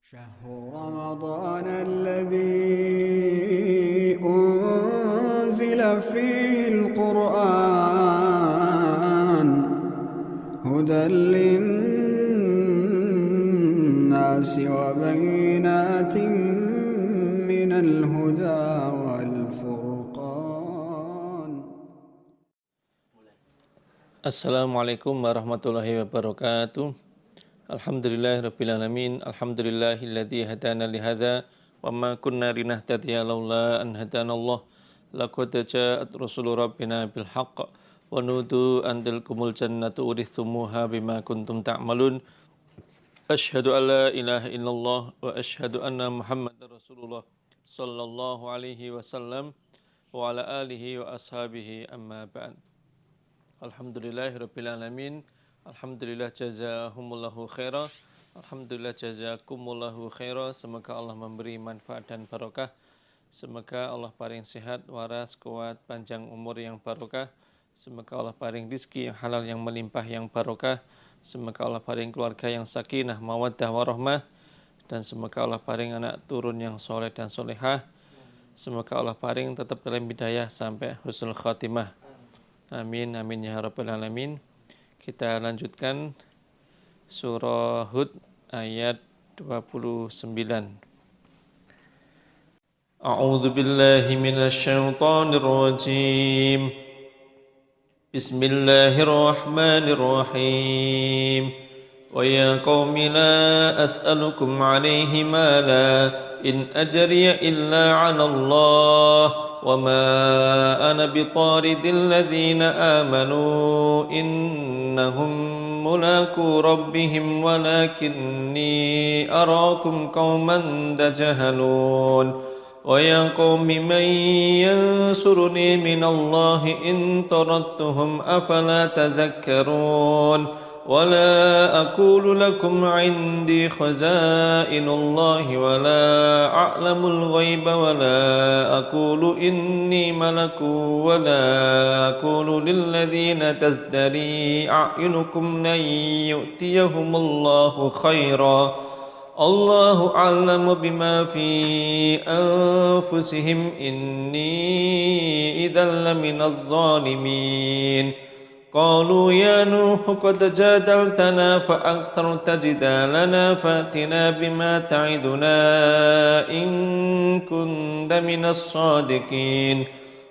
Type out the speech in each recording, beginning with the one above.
شهر رمضان الذي أنزل فيه القرآن هدى للناس وبينات من الهدى والفرقان. Assalamualaikum warahmatullahi wabarakatuh. Alhamdulillahirabbil alamin. Alhamdulillahilladzi hadana li hadza wa ma kunna linahtadiya laula an hadanallah. Laqad ja'at rusulu rabbina bil haqq wa nudu an tilkumul jannatu urithumuha bima kuntum ta'malun. Asyhadu an la ilaha illallah wa asyhadu anna Muhammadar Rasulullah sallallahu alaihi wasallam wa ala alihi wa ashabihi amma ba'd. Alhamdulillahirabbil alamin. Alhamdulillah jazahumullahu khaira. Alhamdulillah jazakumullahu khaira. Semoga Allah memberi manfaat dan barokah. Semoga Allah paring sehat, waras, kuat, panjang umur yang barokah. Semoga Allah paring rizki yang halal, yang melimpah, yang barokah. Semoga Allah paring keluarga yang sakinah, mawaddah, warahmah. Dan semoga Allah paring anak turun yang soleh dan solehah. Semoga Allah paring tetap dalam hidayah sampai husnul khatimah. Amin, amin ya rabbal alamin. Kita lanjutkan surah Hud ayat 29. A'udzu billahi minasy syaithanir rajim. Bismillahirrahmanirrahim. Wa ya qaumi la as'alukum 'alaihi mala in ajriya illa 'ala Allah. وما أنا بطارد الذين آمنوا إنهم ملاقو ربهم ولكني أراكم قوما تجهلون ويا قوم من ينصرني من الله إن طردتهم أفلا تذكرون ولا أقول لكم عندي خزائن الله ولا أعلم الغيب ولا أقول إني ملك ولا أقول للذين تزدري أعينكم لن يؤتيهم الله خيرا الله أعلم بما في أنفسهم إني إذا لمن الظالمين قالوا يا نوح قد جادلتنا فأكثرت جدالنا فأتنا بما تعدنا إن كنت من الصادقين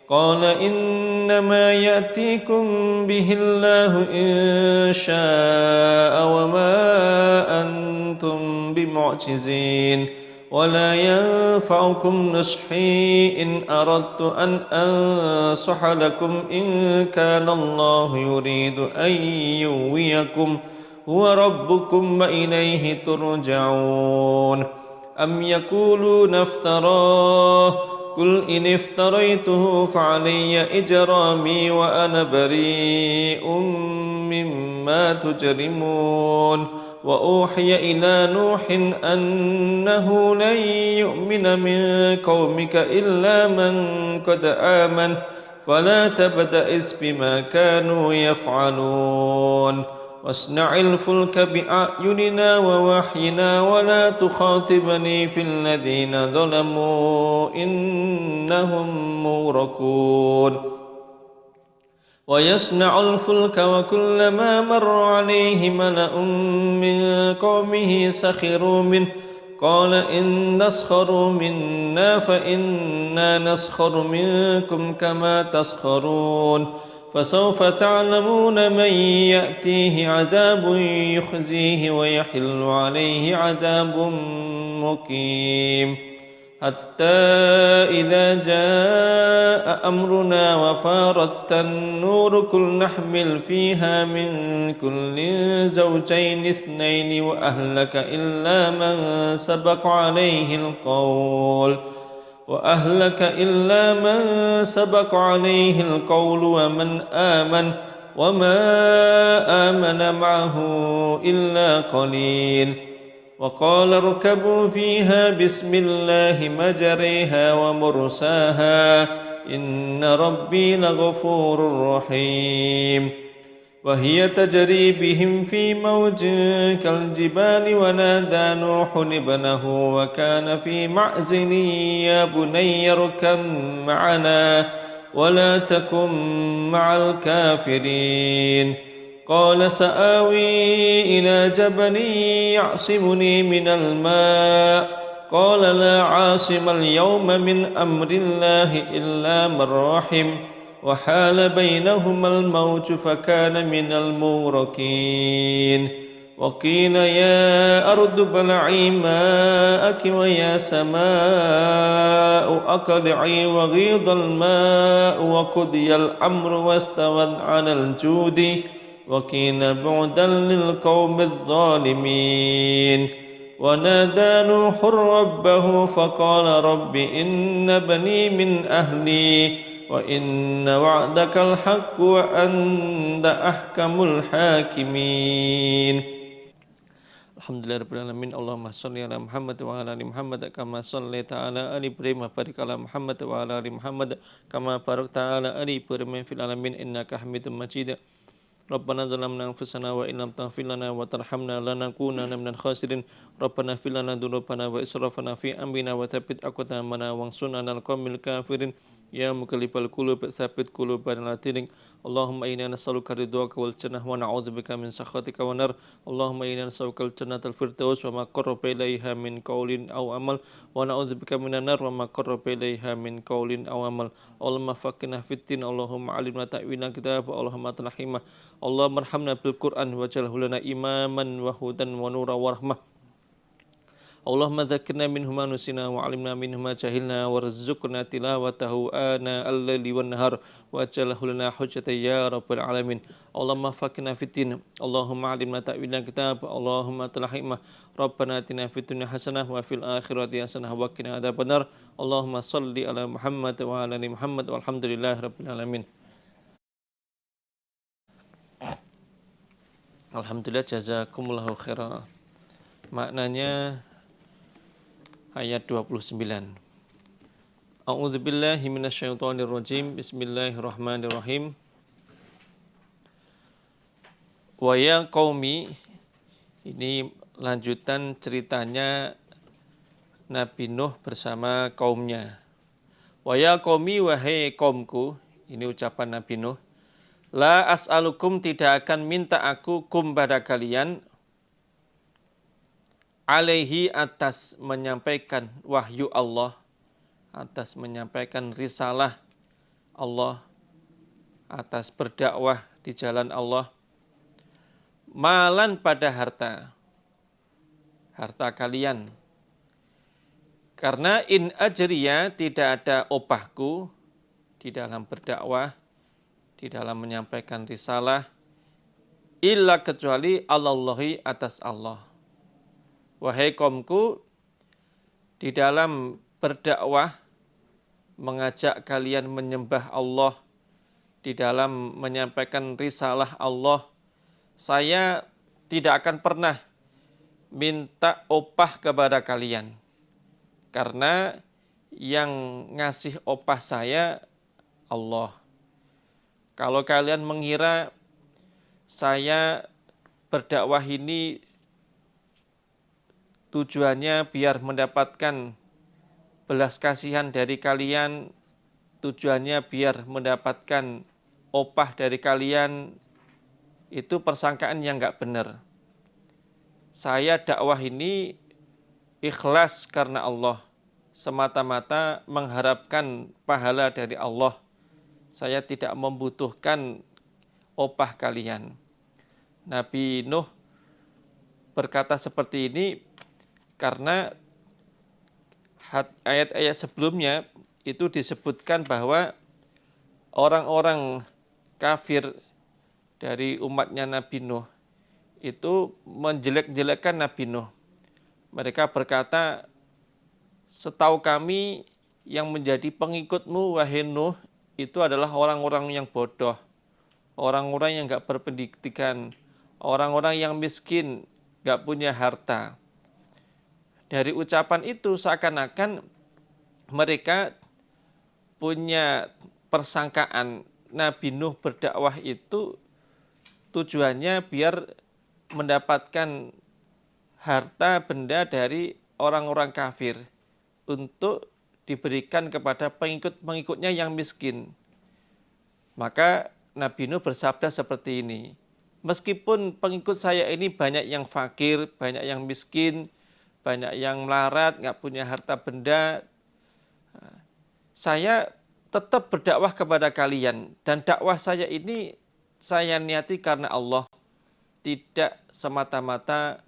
قال إنما يأتيكم به الله إن شاء وما أنتم بمعجزين ولا ينفعكم نصحي إن أردت أن أنصح لكم إن كان الله يريد أن يغويكم هو ربكم وإليه ترجعون أم يقولون افتراه قل إن افتريته فعلي إجرامي وأنا بريء مما تجرمون وأوحي إلى نوح أنه لن يؤمن من قومك إلا من قد آمن فلا تبتئس بما كانوا يفعلون واصنع الفلك بأعيننا ووحينا ولا تخاطبني في الذين ظلموا إنهم مغرقون ويصنع الفلك وكلما مر عليه ملأ من قومه سخروا منه قال إن تسخروا منا فإنا نسخر منكم كما تسخرون فسوف تعلمون من يأتيه عذاب يخزيه ويحل عليه عذاب مقيم حتى إذا جاء أمرنا وفارت النور قل نحمل فيها من كل زوجين اثنين وأهلك إلا من سبق عليه القول ومن آمن وما آمن معه إلا قليل وقال اركبوا فيها بسم الله مجريها ومرساها إن ربي لغفور رحيم وهي تجري بهم في موج كالجبال ونادى نوح ابنه وكان في معزل يا بني اركب معنا ولا تكن مع الكافرين قال سآوي إلى جبل يعصمني من الماء قال لا عاصم اليوم من أمر الله إلا من رحم وحال بينهما الموج فكان من المغرقين وقيل يا أرض ابلعي ماءك ويا سماء أقلعي وغيض الماء وقضي الأمر واستوت على الجود وقيل بعدا للقوم الظالمين ونادى نوح ربه فقال رب إن بني من أهلي وإن وعدك الحق وأنت أحكم الحاكمين Alhamdulillahirrahmanirrahim. Allahumma salli ala Muhammad wa ala ali Muhammad kama sallaita ala ali Ibrahim wa barik ala Muhammad wa ala ali Muhammad kama barakta ala ali Ibrahim fil alamin innaka Hamidum Majid. Rabbana zalamna anfusana wa illam taghfir lana wa tarhamna lanakunanna minal khasirin. Rabbana ighfir lana dzunubana wa israfana fi amrina wa tsabbit aqdamana wansurna 'alal qaumil kafirin. Ya muqallibal qulub tsabbit qulubana ala dinik. Allahumma inna nas'aluka ridhaka wal jannah wa na'udzubika min sakhatika wan nar. Allahumma inna nas'aluka al jannatal firdaus wa ma qarraba ilaiha min qaulin aw amal wa na'udzubika minan nar wa ma qarraba ilaiha min qaulin aw amal. Allahumma faqihna fid din. Allahumma 'allimna ta'wilal kitab. Allahumma tarhamna. Allahumma arhamna bil Qur'an waj'alhu lana imaman wa hudan wa nuran wa rahmah. Allahumma dzakirna minhu ma nusina wa 'allimna minhu ma jahilna warzuqna tilawatahu ana al-laili wan nahar waj'alhu lana hujjatan ya rabbal alamin. Allahumma faqihna fid din. Allahumma 'allimna ta'wilal kitab. Allahumma tarhamna. Rabbana atina fid dunya hasanah wa fil akhirati hasanah wa qina adzabannar. Allahumma shalli ala Muhammad wa ala ali Muhammad walhamdulillahi rabbil alamin. Alhamdulillah, jazakumullahu khairan. Maknanya ayat 29. A'udzubillahi minasyaitonirrajim. Bismillahirrahmanirrahim. Wa ya qaumi, ini lanjutan ceritanya Nabi Nuh bersama kaumnya. Wa ya qaumi, wahai kaumku, ini ucapan Nabi Nuh. La as'alukum, tidak akan minta aku kum pada kalian alaihi, atas menyampaikan wahyu Allah, atas menyampaikan risalah Allah, atas berdakwah di jalan Allah, malan pada harta kalian. Karena in ajriya, tidak ada upahku di dalam berdakwah, di dalam menyampaikan risalah, illa kecuali Allahi, atas Allah. Wahai kaumku, di dalam berdakwah, mengajak kalian menyembah Allah, di dalam menyampaikan risalah Allah, saya tidak akan pernah minta upah kepada kalian. Karena yang ngasih upah saya Allah. Kalau kalian mengira saya berdakwah ini tujuannya biar mendapatkan belas kasihan dari kalian, tujuannya biar mendapatkan upah dari kalian, itu persangkaan yang nggak benar. Saya dakwah ini ikhlas karena Allah, semata-mata mengharapkan pahala dari Allah. Saya tidak membutuhkan upah kalian. Nabi Nuh berkata seperti ini karena ayat-ayat sebelumnya itu disebutkan bahwa orang-orang kafir dari umatnya Nabi Nuh itu menjelek-jelekkan Nabi Nuh. Mereka berkata, setahu kami yang menjadi pengikutmu wahai Nuh itu adalah orang-orang yang bodoh, orang-orang yang gak berpendidikan, orang-orang yang miskin, gak punya harta. Dari ucapan itu seakan-akan mereka punya persangkaan Nabi Nuh berdakwah itu tujuannya biar mendapatkan harta benda dari orang-orang kafir untuk diberikan kepada pengikut-pengikutnya yang miskin. Maka Nabi Nuh bersabda seperti ini, meskipun pengikut saya ini banyak yang fakir, banyak yang miskin, banyak yang melarat, nggak punya harta benda, saya tetap berdakwah kepada kalian. Dan dakwah saya ini saya niati karena Allah, tidak semata-mata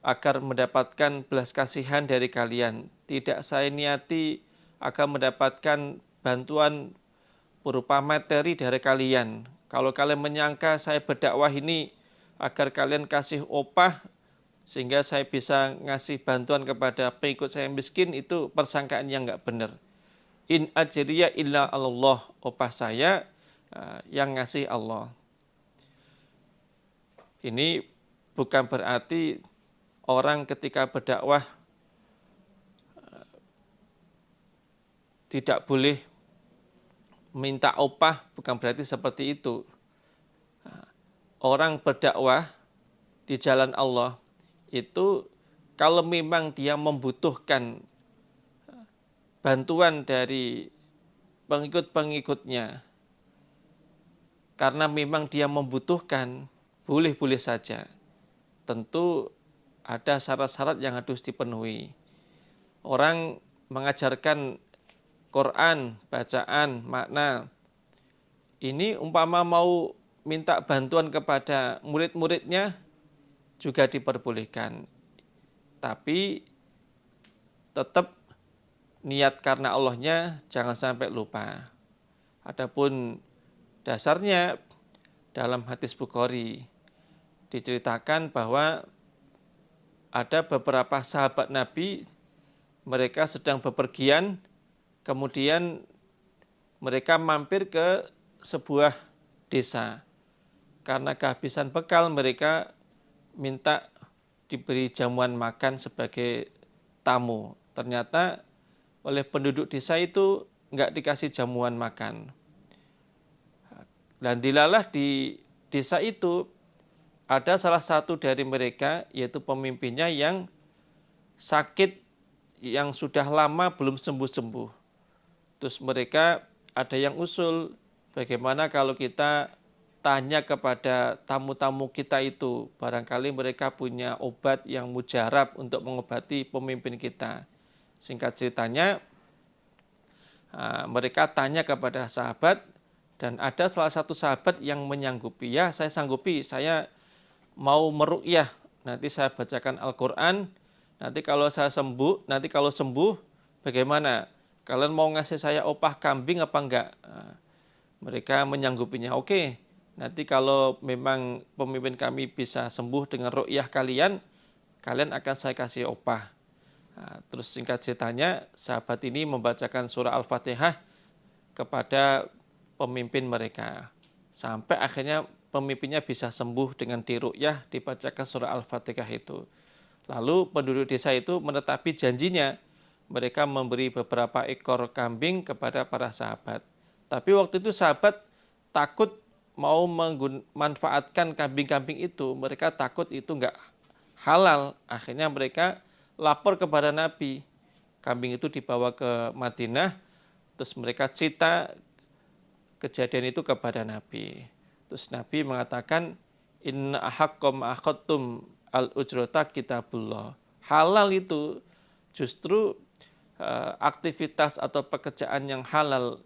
agar mendapatkan belas kasihan dari kalian. Tidak saya niati agar mendapatkan bantuan berupa materi dari kalian. Kalau kalian menyangka saya berdakwah ini agar kalian kasih upah sehingga saya bisa ngasih bantuan kepada pengikut saya miskin, itu persangkaan yang nggak benar. In ajriya illa Allah, upah saya yang ngasih Allah. Ini bukan berarti orang ketika berdakwah tidak boleh minta upah, bukan berarti seperti itu. Orang berdakwah di jalan Allah itu kalau memang dia membutuhkan bantuan dari pengikut-pengikutnya, karena memang dia membutuhkan, boleh-boleh saja. Tentu ada syarat-syarat yang harus dipenuhi. Orang mengajarkan Quran, bacaan, makna. Ini umpama mau minta bantuan kepada murid-muridnya juga diperbolehkan. Tapi tetap niat karena Allahnya jangan sampai lupa. Adapun dasarnya dalam hadis Bukhari diceritakan bahwa ada beberapa sahabat Nabi, mereka sedang bepergian, kemudian mereka mampir ke sebuah desa. Karena kehabisan bekal, mereka minta diberi jamuan makan sebagai tamu. Ternyata oleh penduduk desa itu nggak dikasih jamuan makan. Dan dilalah di desa itu ada salah satu dari mereka, yaitu pemimpinnya yang sakit, yang sudah lama belum sembuh-sembuh. Terus mereka ada yang usul, bagaimana kalau kita tanya kepada tamu-tamu kita itu, barangkali mereka punya obat yang mujarab untuk mengobati pemimpin kita. Singkat ceritanya, mereka tanya kepada sahabat, dan ada salah satu sahabat yang menyanggupi, ya saya sanggupi, saya mau meruqyah, nanti saya bacakan Al-Quran, nanti kalau saya sembuh, nanti kalau sembuh bagaimana? Kalian mau ngasih saya opah kambing apa enggak? Mereka menyanggupinya. Oke, nanti kalau memang pemimpin kami bisa sembuh dengan ruqyah kalian, kalian akan saya kasih opah. Terus singkat ceritanya, sahabat ini membacakan surah Al-Fatihah kepada pemimpin mereka. Sampai akhirnya pemimpinnya bisa sembuh dengan diruqyah, dibacakan surah Al-Fatihah itu. Lalu penduduk desa itu menetapi janjinya, mereka memberi beberapa ekor kambing kepada para sahabat. Tapi waktu itu sahabat takut mau memanfaatkan kambing-kambing itu. Mereka takut itu enggak halal. Akhirnya mereka lapor kepada Nabi. Kambing itu dibawa ke Madinah. Terus mereka cerita kejadian itu kepada Nabi. Terus Nabi mengatakan, inna ahakkom akhottum al-ujrota kitabullah. Halal itu justru aktivitas atau pekerjaan yang halal,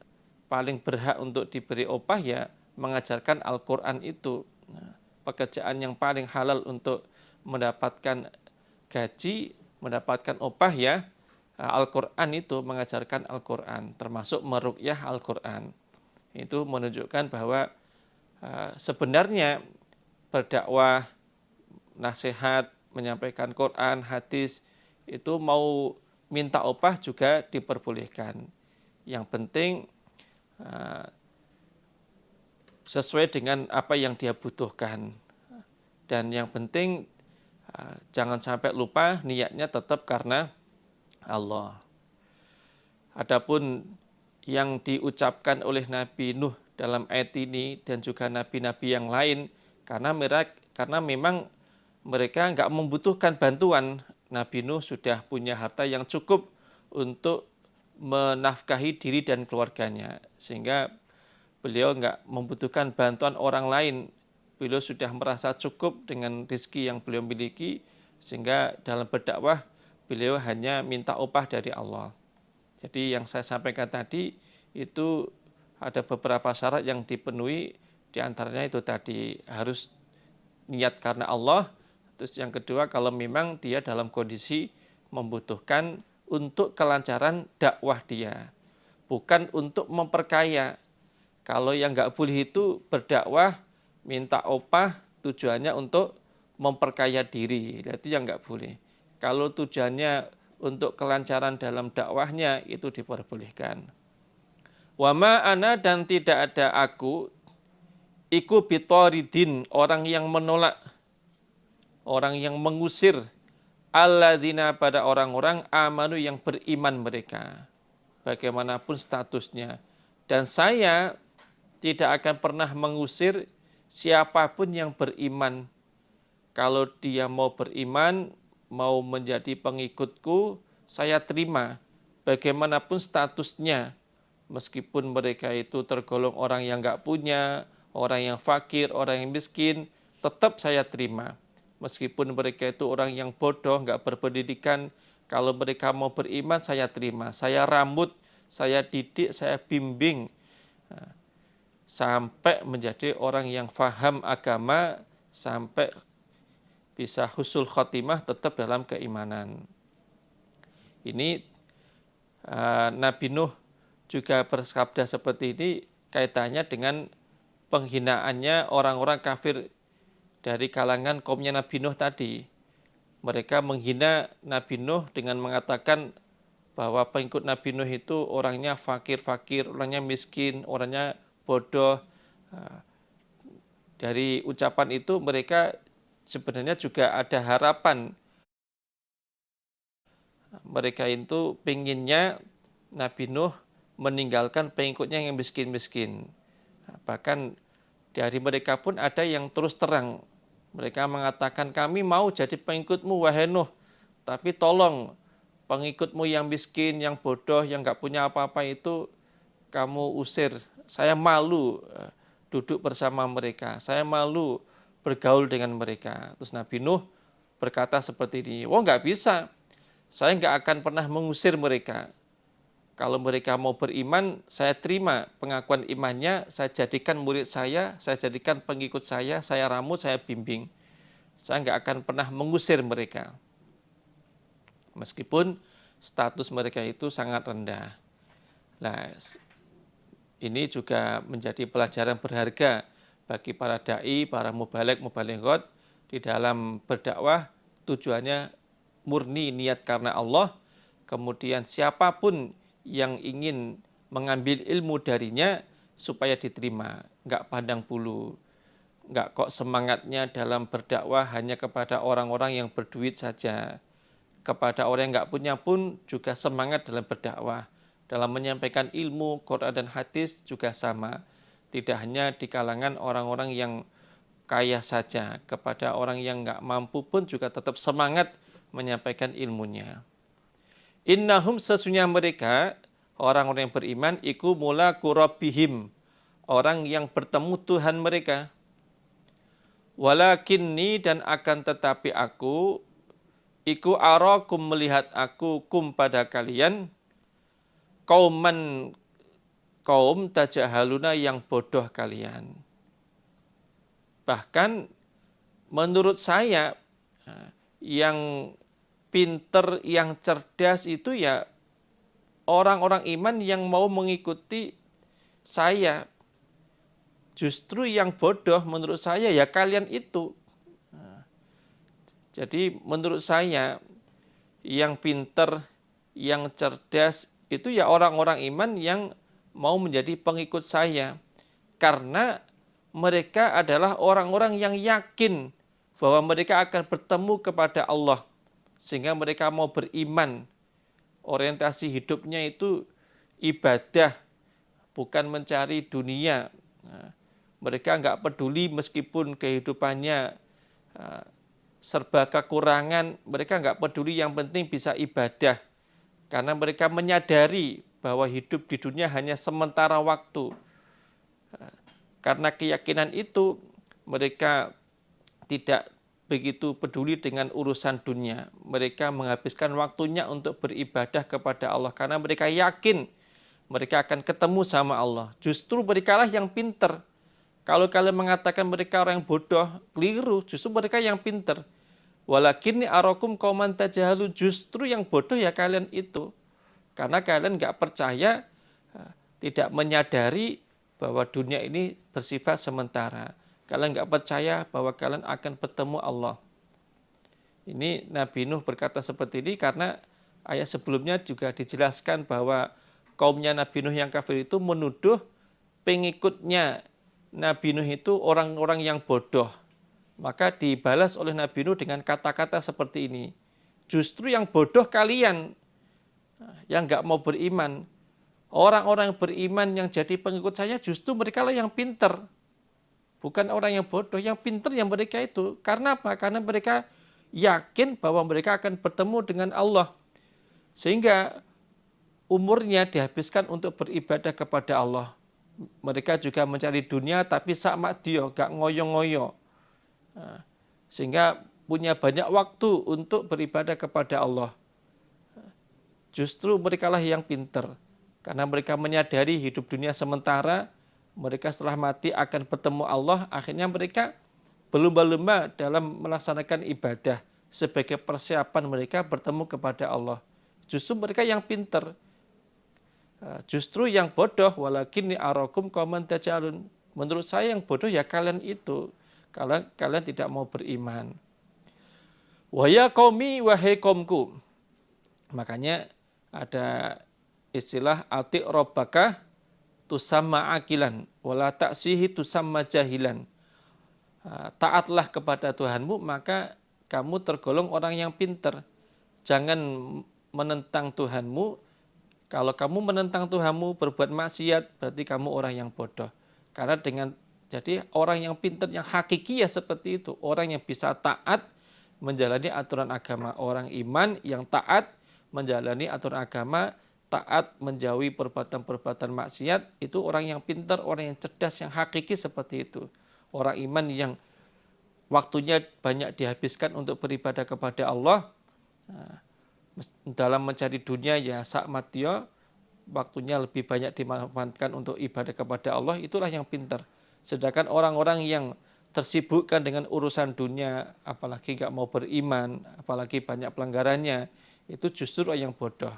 paling berhak untuk diberi upah ya mengajarkan Al-Quran itu. Pekerjaan yang paling halal untuk mendapatkan gaji, mendapatkan upah ya Al-Quran itu, mengajarkan Al-Quran, termasuk meruqyah Al-Quran. Itu menunjukkan bahwa sebenarnya berdakwah, nasihat, menyampaikan Quran, hadis, itu mau minta upah juga diperbolehkan. Yang penting sesuai dengan apa yang dia butuhkan. Dan yang penting jangan sampai lupa niatnya tetap karena Allah. Adapun yang diucapkan oleh Nabi Nuh dalam ayat ini dan juga nabi-nabi yang lain Karena memang mereka nggak membutuhkan bantuan. Nabi Nuh sudah punya harta yang cukup untuk menafkahi diri dan keluarganya, sehingga beliau nggak membutuhkan bantuan orang lain. Beliau sudah merasa cukup dengan rezeki yang beliau miliki, sehingga dalam berdakwah beliau hanya minta upah dari Allah. Jadi yang saya sampaikan tadi itu ada beberapa syarat yang dipenuhi, diantaranya itu tadi harus niat karena Allah. Terus yang kedua, kalau memang dia dalam kondisi membutuhkan untuk kelancaran dakwah dia, bukan untuk memperkaya. Kalau yang nggak boleh itu berdakwah minta upah tujuannya untuk memperkaya diri, itu yang nggak boleh. Kalau tujuannya untuk kelancaran dalam dakwahnya, itu diperbolehkan. Wama ana, dan tidak ada aku, iku bitoridin, orang yang menolak, orang yang mengusir, alladzina, pada orang-orang amanu yang beriman mereka, bagaimanapun statusnya. Dan saya tidak akan pernah mengusir siapapun yang beriman. Kalau dia mau beriman, mau menjadi pengikutku, saya terima bagaimanapun statusnya. Meskipun mereka itu tergolong orang yang nggak punya, orang yang fakir, orang yang miskin, tetap saya terima. Meskipun mereka itu orang yang bodoh, nggak berpendidikan, kalau mereka mau beriman, saya terima. Saya rambut, saya didik, saya bimbing, sampai menjadi orang yang faham agama, sampai bisa husnul khotimah tetap dalam keimanan. Ini Nabi Nuh juga bersabda seperti ini kaitannya dengan penghinaannya orang-orang kafir dari kalangan kaumnya Nabi Nuh tadi. Mereka menghina Nabi Nuh dengan mengatakan bahwa pengikut Nabi Nuh itu orangnya fakir-fakir, orangnya miskin, orangnya bodoh. Dari ucapan itu mereka sebenarnya juga ada harapan. Mereka itu penginnya Nabi Nuh meninggalkan pengikutnya yang miskin-miskin. Bahkan dari mereka pun ada yang terus terang. Mereka mengatakan, kami mau jadi pengikutmu wahai Nuh, tapi tolong pengikutmu yang miskin, yang bodoh, yang nggak punya apa-apa itu kamu usir. Saya malu duduk bersama mereka. Saya malu bergaul dengan mereka. Terus Nabi Nuh berkata seperti ini, oh nggak bisa. Saya nggak akan pernah mengusir mereka. Kalau mereka mau beriman, saya terima pengakuan imannya, saya jadikan murid saya jadikan pengikut saya rambut, saya bimbing. Saya nggak akan pernah mengusir mereka. Meskipun status mereka itu sangat rendah. Nah, ini juga menjadi pelajaran berharga bagi para da'i, para mubaligh, mubalighat di dalam berdakwah, tujuannya murni niat karena Allah. Kemudian siapapun yang ingin mengambil ilmu darinya supaya diterima, nggak pandang bulu, nggak kok semangatnya dalam berdakwah hanya kepada orang-orang yang berduit saja. Kepada orang yang nggak punya pun juga semangat dalam berdakwah. Dalam menyampaikan ilmu, Quran dan hadis juga sama. Tidak hanya di kalangan orang-orang yang kaya saja, kepada orang yang nggak mampu pun juga tetap semangat menyampaikan ilmunya. Innahum, sesungguhnya mereka, orang-orang yang beriman, iku mulaku rabbihim, orang yang bertemu Tuhan mereka. Walakinni, dan akan tetapi aku, iku arakum, melihat aku, kum, pada kalian, kaum tajahaluna, yang bodoh kalian. Bahkan menurut saya yang pinter, yang cerdas itu ya orang-orang iman yang mau mengikuti saya. Justru yang bodoh menurut saya ya kalian itu. Jadi menurut saya yang pinter, yang cerdas itu ya orang-orang iman yang mau menjadi pengikut saya. Karena mereka adalah orang-orang yang yakin bahwa mereka akan bertemu kepada Allah. Sehingga mereka mau beriman. Orientasi hidupnya itu ibadah, bukan mencari dunia. Mereka nggak peduli meskipun kehidupannya serba kekurangan, mereka nggak peduli, yang penting bisa ibadah. Karena mereka menyadari bahwa hidup di dunia hanya sementara waktu. Karena keyakinan itu, mereka tidak begitu peduli dengan urusan dunia. Mereka menghabiskan waktunya untuk beribadah kepada Allah. Karena mereka yakin mereka akan ketemu sama Allah. Justru mereka lah yang pinter. Kalau kalian mengatakan mereka orang yang bodoh, keliru. Justru mereka yang pinter. Walakinni arakum qauman tajhalun, justru yang bodoh ya kalian itu. Karena kalian nggak percaya, tidak menyadari bahwa dunia ini bersifat sementara. Kalian nggak percaya bahwa kalian akan bertemu Allah. Ini Nabi Nuh berkata seperti ini karena ayat sebelumnya juga dijelaskan bahwa kaumnya Nabi Nuh yang kafir itu menuduh pengikutnya Nabi Nuh itu orang-orang yang bodoh. Maka dibalas oleh Nabi Nuh dengan kata-kata seperti ini. Justru yang bodoh kalian, yang nggak mau beriman. Orang-orang beriman yang jadi pengikut saya justru mereka lah yang pinter. Bukan orang yang bodoh, yang pinter yang mereka itu. Karena apa? Karena mereka yakin bahwa mereka akan bertemu dengan Allah. Sehingga umurnya dihabiskan untuk beribadah kepada Allah. Mereka juga mencari dunia tapi sama dia, gak ngoyo-ngoyo. Sehingga punya banyak waktu untuk beribadah kepada Allah. Justru mereka lah yang pinter. Karena mereka menyadari hidup dunia sementara, mereka setelah mati akan bertemu Allah, akhirnya mereka berlomba-lomba dalam melaksanakan ibadah sebagai persiapan mereka bertemu kepada Allah. Justru mereka yang pinter. Justru yang bodoh, walakinni arakum qauman tajhalun. Menurut saya yang bodoh ya kalian itu. Kalian tidak mau beriman. Wa ya qaumi, wahai kaumku. Makanya ada istilah ati rabbaka tusamma akilan wala ta'sihi tusamma jahilan. Taatlah kepada Tuhanmu maka kamu tergolong orang yang pinter. Jangan menentang Tuhanmu. Kalau kamu menentang Tuhanmu, berbuat maksiat, berarti kamu orang yang bodoh. Karena jadi orang yang pintar, yang hakiki ya seperti itu. Orang yang bisa taat menjalani aturan agama. Orang iman yang taat menjalani aturan agama, taat menjauhi perbuatan-perbuatan maksiat, itu orang yang pintar, orang yang cerdas, yang hakiki seperti itu. Orang iman yang waktunya banyak dihabiskan untuk beribadah kepada Allah, dalam mencari dunia ya sakmatio, waktunya lebih banyak dimanfaatkan untuk ibadah kepada Allah, itulah yang pintar. Sedangkan orang-orang yang tersibukkan dengan urusan dunia, apalagi gak mau beriman, apalagi banyak pelanggarannya, itu justru yang bodoh.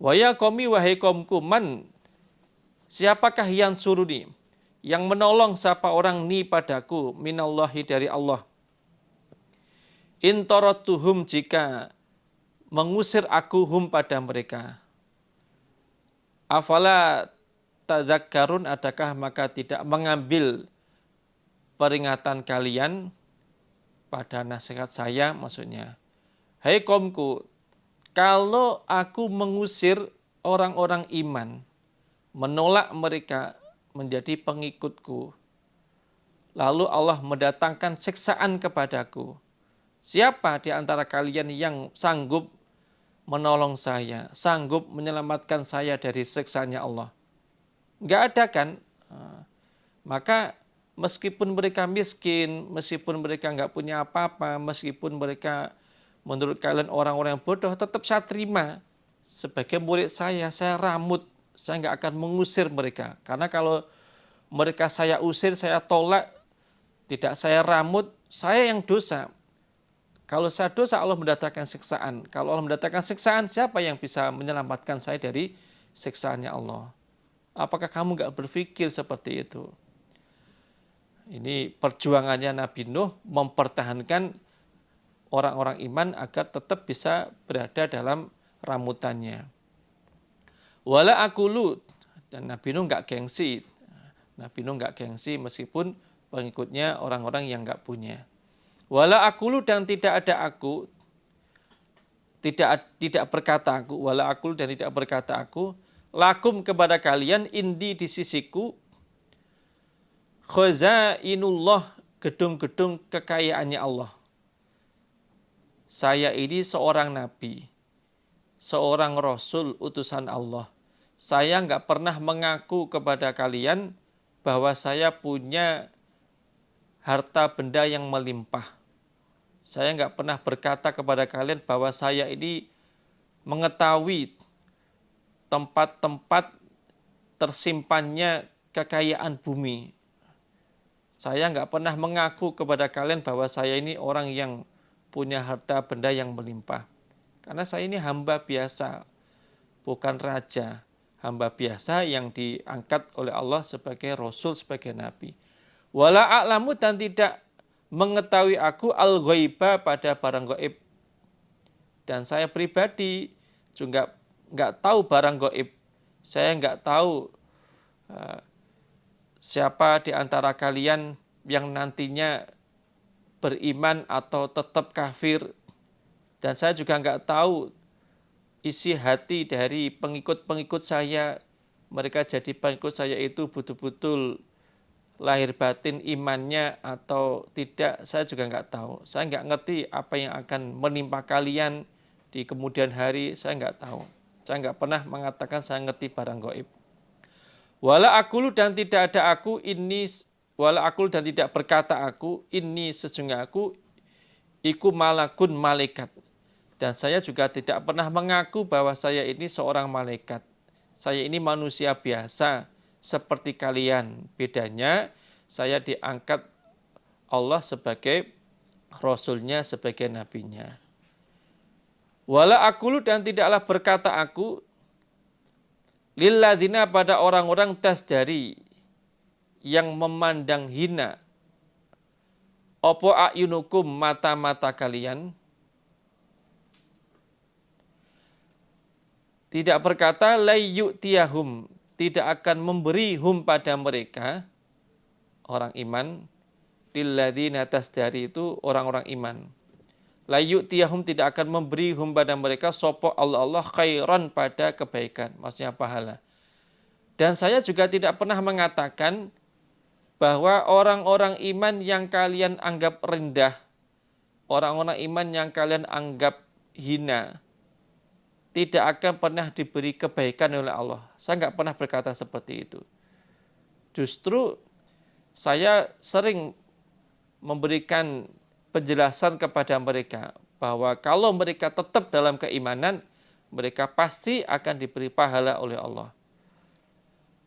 Wa ya qaumi, wahai kaumku, man, siapakah yang suruni, yang menolong siapa orang ni padaku, minallahi dari Allah. In tarattuhum, jika mengusir aku hum pada mereka. Afala tadzakkarun, adakah maka tidak mengambil peringatan kalian pada nasihat saya, maksudnya. Hai kaumku, kalau aku mengusir orang-orang iman, menolak mereka menjadi pengikutku, lalu Allah mendatangkan siksaan kepadaku, siapa di antara kalian yang sanggup menolong saya, sanggup menyelamatkan saya dari siksaannya Allah? Enggak ada kan? Maka meskipun mereka miskin, meskipun mereka enggak punya apa-apa, meskipun mereka menurut kalian orang-orang yang bodoh, tetap saya terima. Sebagai murid saya ramut, saya enggak akan mengusir mereka. Karena kalau mereka saya usir, saya tolak, tidak saya ramut, saya yang dosa. Kalau saya dosa, Allah mendatangkan siksaan. Kalau Allah mendatangkan siksaan, siapa yang bisa menyelamatkan saya dari siksaannya Allah? Apakah kamu nggak berpikir seperti itu? Ini perjuangannya Nabi Nuh mempertahankan orang-orang iman agar tetap bisa berada dalam ramutannya. Wala akulu, dan Nabi Nuh nggak gengsi. Nabi Nuh nggak gengsi meskipun pengikutnya orang-orang yang nggak punya. Wala akulu, dan tidak ada aku, tidak berkata aku, wala akulu, dan tidak berkata aku, lakum kepada kalian, indi di sisiku, Khazainullah, gedung-gedung kekayaannya Allah. Saya ini seorang nabi, seorang rasul utusan Allah. Saya nggak pernah mengaku kepada kalian bahwa saya punya harta benda yang melimpah. Saya nggak pernah berkata kepada kalian bahwa saya ini mengetahui tempat-tempat tersimpannya kekayaan bumi. Saya nggak pernah mengaku kepada kalian bahwa saya ini orang yang punya harta benda yang melimpah. Karena saya ini hamba biasa, bukan raja. Hamba biasa yang diangkat oleh Allah sebagai rasul, sebagai nabi. Wala a'lamu, dan tidak mengetahui aku al-ghaiba, pada barang gaib. Dan saya pribadi juga nggak tahu barang gaib. Saya nggak tahu siapa di antara kalian yang nantinya beriman atau tetap kafir. Dan saya juga nggak tahu isi hati dari pengikut-pengikut saya. Mereka jadi pengikut saya itu betul-betul lahir batin imannya atau tidak, saya juga nggak tahu. Saya nggak ngerti apa yang akan menimpa kalian di kemudian hari, saya nggak tahu. Saya nggak pernah mengatakan saya ngerti barang gaib. Wala akulu, dan tidak ada aku ini, wala akul, dan tidak berkata aku ini sesungguhnya aku iku malakun, malaikat. Dan saya juga tidak pernah mengaku bahwa saya ini seorang malaikat. Saya ini manusia biasa seperti kalian. Bedanya saya diangkat Allah sebagai rasulnya, sebagai nabinya. Wala akulu, dan tidaklah berkata aku lilladzina, pada orang-orang tasdari yang memandang hina, opo a'yunukum, mata-mata kalian. Tidak berkata layyu'tiyahum, tidak akan memberi hum, pada mereka orang iman. Lilladzina tasdari, itu orang-orang iman. Layyu'tiyahum, tidak akan memberi hum, pada mereka sopo Allah khairan, pada kebaikan, maksudnya pahala. Dan saya juga tidak pernah mengatakan bahwa orang-orang iman yang kalian anggap rendah, orang-orang iman yang kalian anggap hina, tidak akan pernah diberi kebaikan oleh Allah. Saya nggak pernah berkata seperti itu. Justru saya sering memberikan penjelasan kepada mereka bahwa kalau mereka tetap dalam keimanan, mereka pasti akan diberi pahala oleh Allah.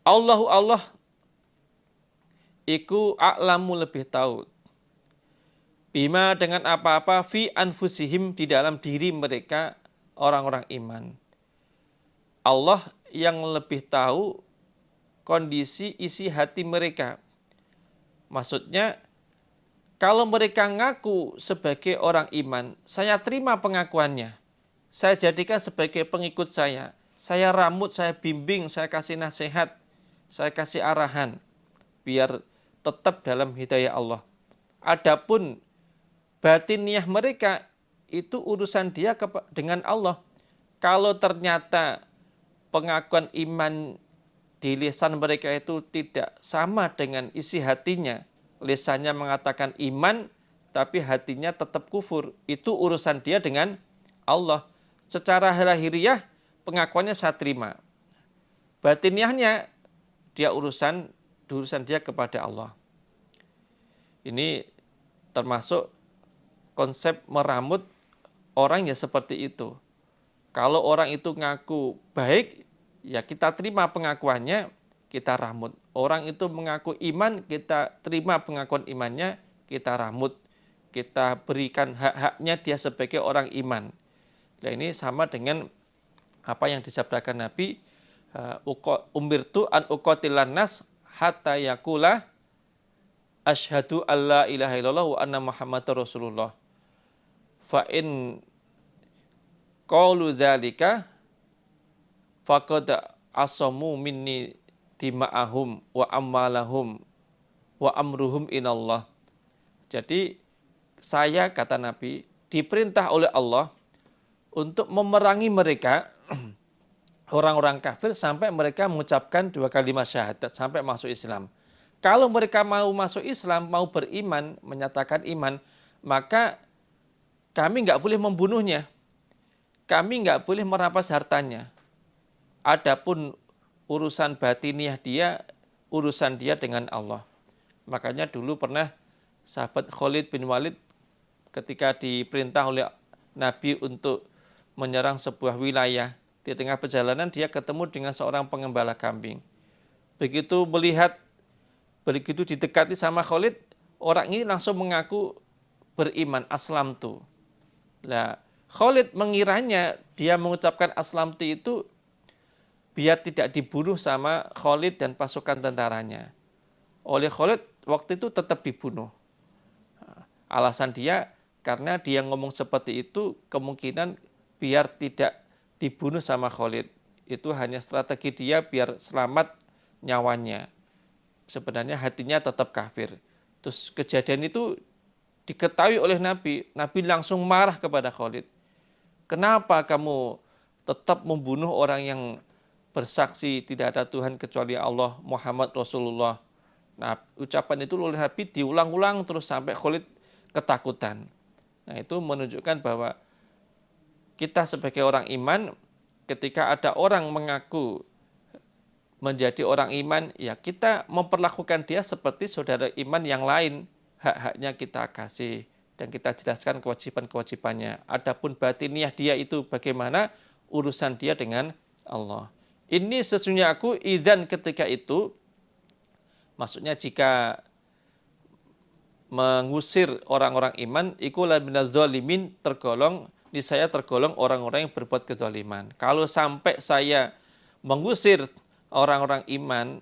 Allah iku a'lamu, lebih tahu, bima, dengan apa-apa, fi anfusihim, di dalam diri mereka, orang-orang iman. Allah yang lebih tahu kondisi isi hati mereka. Maksudnya, kalau mereka ngaku sebagai orang iman, saya terima pengakuannya. Saya jadikan sebagai pengikut saya. Saya rambut, saya bimbing, saya kasih nasihat, saya kasih arahan, biar tetap dalam hidayah Allah. Adapun batiniah mereka, itu urusan dia dengan Allah. Kalau ternyata pengakuan iman di lisan mereka itu tidak sama dengan isi hatinya, lisannya mengatakan iman, tapi hatinya tetap kufur, itu urusan dia dengan Allah. Secara lahiriah pengakuannya saya terima. Batiniahnya dia urusan dia kepada Allah. Ini termasuk konsep meramut orang ya seperti itu. Kalau orang itu ngaku baik, ya kita terima pengakuannya, kita rambut. Orang itu mengaku iman, kita terima pengakuan imannya, kita rambut. Kita berikan hak-haknya dia sebagai orang iman. Nah, ini sama dengan apa yang disabdakan Nabi, umirtu an uqatilan nas hatta yaqula asyhadu alla ilaha illallah wa anna muhammadar rasulullah. Fa in qalu dzalika faqad asamu minni dima'ahum wa amwalahum wa amruhum inallah. Jadi saya, kata Nabi, diperintah oleh Allah untuk memerangi mereka orang-orang kafir sampai mereka mengucapkan 2 kalimat syahadat, sampai masuk Islam. Kalau mereka mau masuk Islam, mau beriman, menyatakan iman, maka kami nggak boleh membunuhnya. Kami nggak boleh merampas hartanya. Adapun urusan batiniah dia, urusan dia dengan Allah. Makanya dulu pernah sahabat Khalid bin Walid ketika diperintah oleh Nabi untuk menyerang sebuah wilayah. Di tengah perjalanan dia ketemu dengan seorang pengembala kambing. Begitu melihat, begitu didekati sama Khalid, orang ini langsung mengaku beriman, aslamtu. Nah, Khalid mengiranya dia mengucapkan aslamtu itu biar tidak dibunuh sama Khalid dan pasukan tentaranya. Oleh Khalid waktu itu tetap dibunuh. Alasan dia karena dia ngomong seperti itu kemungkinan biar tidak dibunuh sama Khalid. Itu hanya strategi dia biar selamat nyawanya. Sebenarnya hatinya tetap kafir. Terus kejadian itu diketahui oleh Nabi. Nabi langsung marah kepada Khalid. Kenapa kamu tetap membunuh orang yang bersaksi tidak ada Tuhan kecuali Allah, Muhammad Rasulullah. Nah, ucapan itu oleh Nabi diulang-ulang terus sampai Khalid ketakutan. Nah, itu menunjukkan bahwa kita sebagai orang iman, ketika ada orang mengaku menjadi orang iman, ya kita memperlakukan dia seperti saudara iman yang lain. Hak-haknya kita kasih dan kita jelaskan kewajiban-kewajibannya. Adapun batiniah dia itu bagaimana urusan dia dengan Allah. Ini sesungguhnya aku idzan ketika itu, maksudnya jika mengusir orang-orang iman, iku la minaz zalimin, tergolong di saya tergolong orang-orang yang berbuat kezaliman. Kalau sampai saya mengusir orang-orang iman,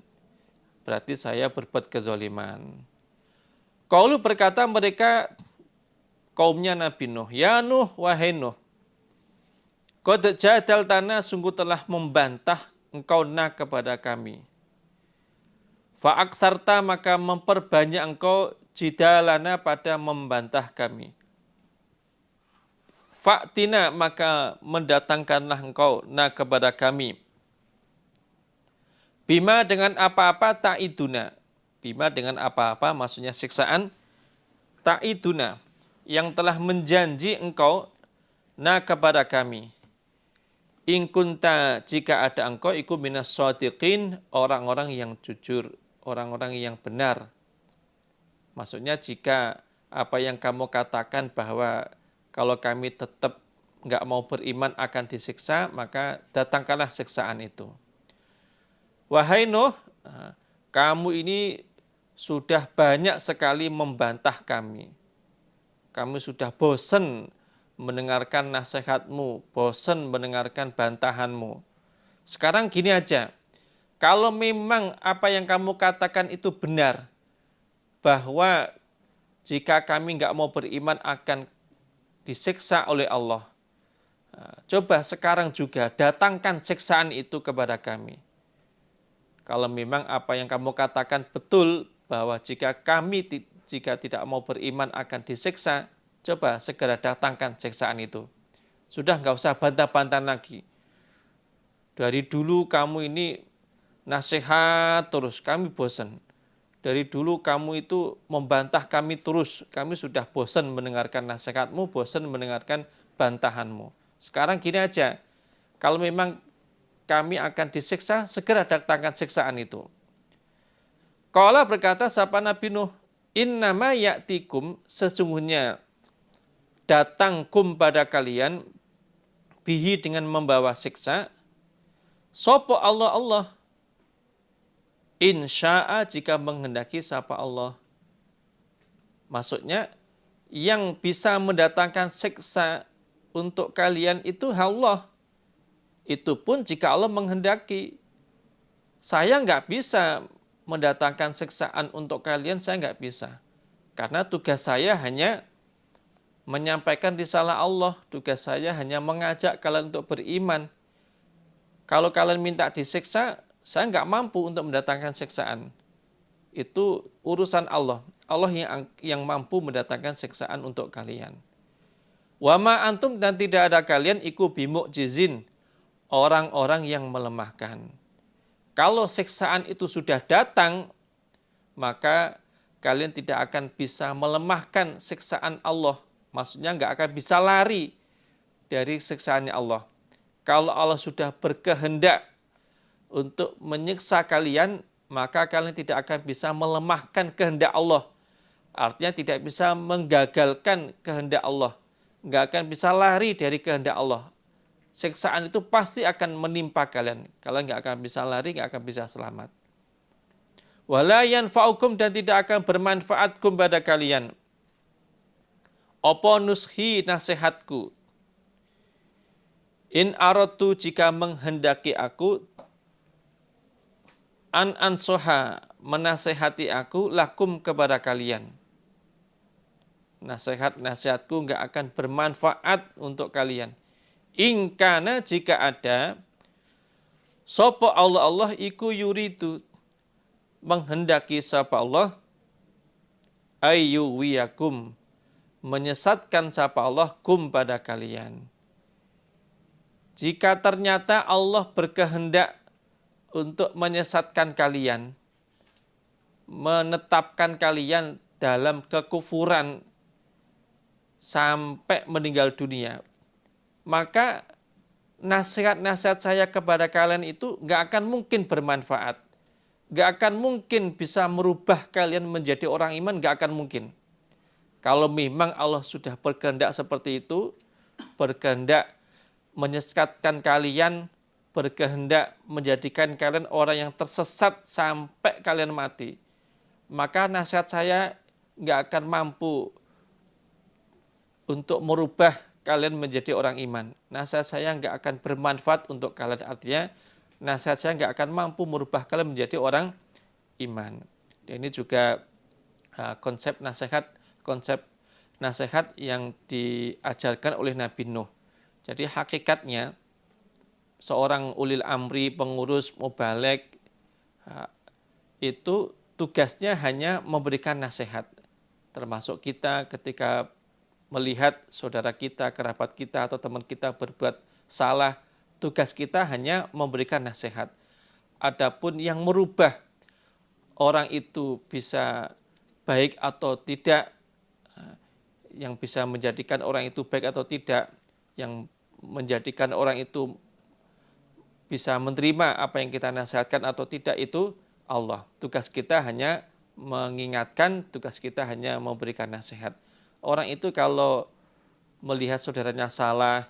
berarti saya berbuat kezaliman. Qaulu berkata mereka kaumnya Nabi Nuh, ya Nuh, wahai Nuh, qad jadaltana, sungguh telah membantah engkau kepada kami. Fa'aksarta, maka memperbanyak engkau jidalana pada membantah kami. Fa'tina, maka mendatangkanlah engkau kepada kami. Bima, dengan apa-apa, ta'iduna. Bima, dengan apa-apa, maksudnya siksaan. Ta'iduna, yang telah menjanji engkau kepada kami. In kunta, jika ada engkau, iku minas shadiqin, orang-orang yang jujur, orang-orang yang benar. Maksudnya jika apa yang kamu katakan bahwa kalau kami tetap nggak mau beriman akan disiksa, maka datangkanlah siksaan itu. Wahai Nuh, kamu ini sudah banyak sekali membantah kami. Kamu sudah bosan mendengarkan nasihatmu, bosan mendengarkan bantahanmu. Sekarang gini aja, kalau memang apa yang kamu katakan itu benar, bahwa jika kami nggak mau beriman akan disiksa oleh Allah, coba sekarang juga datangkan siksaan itu kepada kami. Kalau memang apa yang kamu katakan betul, bahwa jika tidak mau beriman akan disiksa, coba segera datangkan siksaan itu. Sudah nggak usah bantah-bantah lagi. Dari dulu kamu ini nasihat terus, kami bosan. Dari dulu kamu itu membantah kami terus, kami sudah bosan mendengarkan nasihatmu, bosan mendengarkan bantahanmu. Sekarang gini aja, kalau memang kami akan disiksa, segera datangkan siksaan itu. Qala, berkata sapa Nabi Nuh, innama ya'tikum, sesungguhnya datang pada kalian, bihi, dengan membawa siksa, sopo Allah, insya'a, jika menghendaki sapa Allah. Maksudnya yang bisa mendatangkan siksa untuk kalian itu Allah. Itu pun jika Allah menghendaki. Saya nggak bisa mendatangkan siksaan untuk kalian, saya nggak bisa. Karena tugas saya hanya menyampaikan risalah Allah, tugas saya hanya mengajak kalian untuk beriman. Kalau kalian minta disiksa, saya nggak mampu untuk mendatangkan siksaan. Itu urusan Allah. Allah yang mampu mendatangkan siksaan untuk kalian. Wa ma antum, dan tidak ada kalian, iku bimu'jizin, orang-orang yang melemahkan. Kalau siksaan itu sudah datang, maka kalian tidak akan bisa melemahkan siksaan Allah. Maksudnya nggak akan bisa lari dari siksaannya Allah. Kalau Allah sudah berkehendak untuk menyiksa kalian, maka kalian tidak akan bisa melemahkan kehendak Allah. Artinya tidak bisa menggagalkan kehendak Allah. Nggak akan bisa lari dari kehendak Allah. Siksaan itu pasti akan menimpa kalian. Kalian nggak akan bisa lari, nggak akan bisa selamat. Wala yanfa'ukum, dan tidak akan bermanfaat pada kalian. Apa nushi, nasihatku. In aratu, jika menghendaki aku, an ansoha, menasehati aku, lakum, kepada kalian. Nasihatku nggak akan bermanfaat untuk kalian. Ingkana, jika ada, sopo Allah iku yuridu, menghendaki sapa Allah, ayyuwiyakum, menyesatkan sapa Allah kum, pada kalian. Jika ternyata Allah berkehendak untuk menyesatkan kalian, menetapkan kalian dalam kekufuran sampai meninggal dunia, maka nasihat-nasihat saya kepada kalian itu nggak akan mungkin bermanfaat. Nggak akan mungkin bisa merubah kalian menjadi orang iman, nggak akan mungkin. Kalau memang Allah sudah berkehendak seperti itu, berkehendak menyesatkan kalian, berkehendak menjadikan kalian orang yang tersesat sampai kalian mati, maka nasihat saya nggak akan mampu untuk merubah kalian menjadi orang iman. Nasihat saya nggak akan bermanfaat untuk kalian. Artinya nasihat saya nggak akan mampu merubah kalian menjadi orang iman. Dan ini juga konsep nasihat yang diajarkan oleh Nabi Nuh. Jadi hakikatnya seorang ulil amri, pengurus, mubaligh, itu tugasnya hanya memberikan nasihat. Termasuk kita ketika melihat saudara kita, kerabat kita, atau teman kita berbuat salah, tugas kita hanya memberikan nasihat. Adapun yang merubah orang itu bisa baik atau tidak, yang bisa menjadikan orang itu baik atau tidak, yang menjadikan orang itu bisa menerima apa yang kita nasihatkan atau tidak, itu Allah. Tugas kita hanya mengingatkan, tugas kita hanya memberikan nasihat. Orang itu kalau melihat saudaranya salah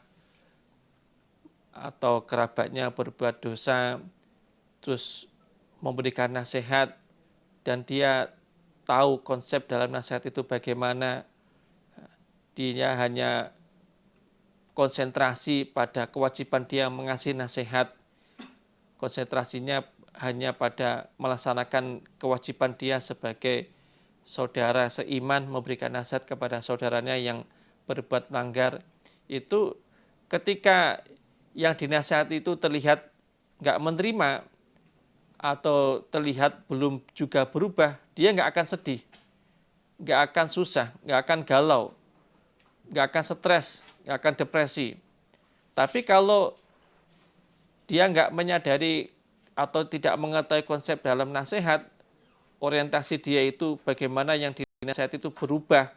atau kerabatnya berbuat dosa, terus memberikan nasihat, dan dia tahu konsep dalam nasihat itu bagaimana, dia hanya konsentrasi pada kewajiban dia mengasih nasihat, konsentrasinya hanya pada melaksanakan kewajiban dia sebagai saudara seiman, memberikan nasihat kepada saudaranya yang berbuat melanggar. Itu ketika yang dinasihati itu terlihat nggak menerima atau terlihat belum juga berubah, dia nggak akan sedih, nggak akan susah, nggak akan galau, nggak akan stres, nggak akan depresi. Tapi kalau dia nggak menyadari atau tidak mengetahui konsep dalam nasihat, orientasi dia itu bagaimana yang dinasihati itu berubah.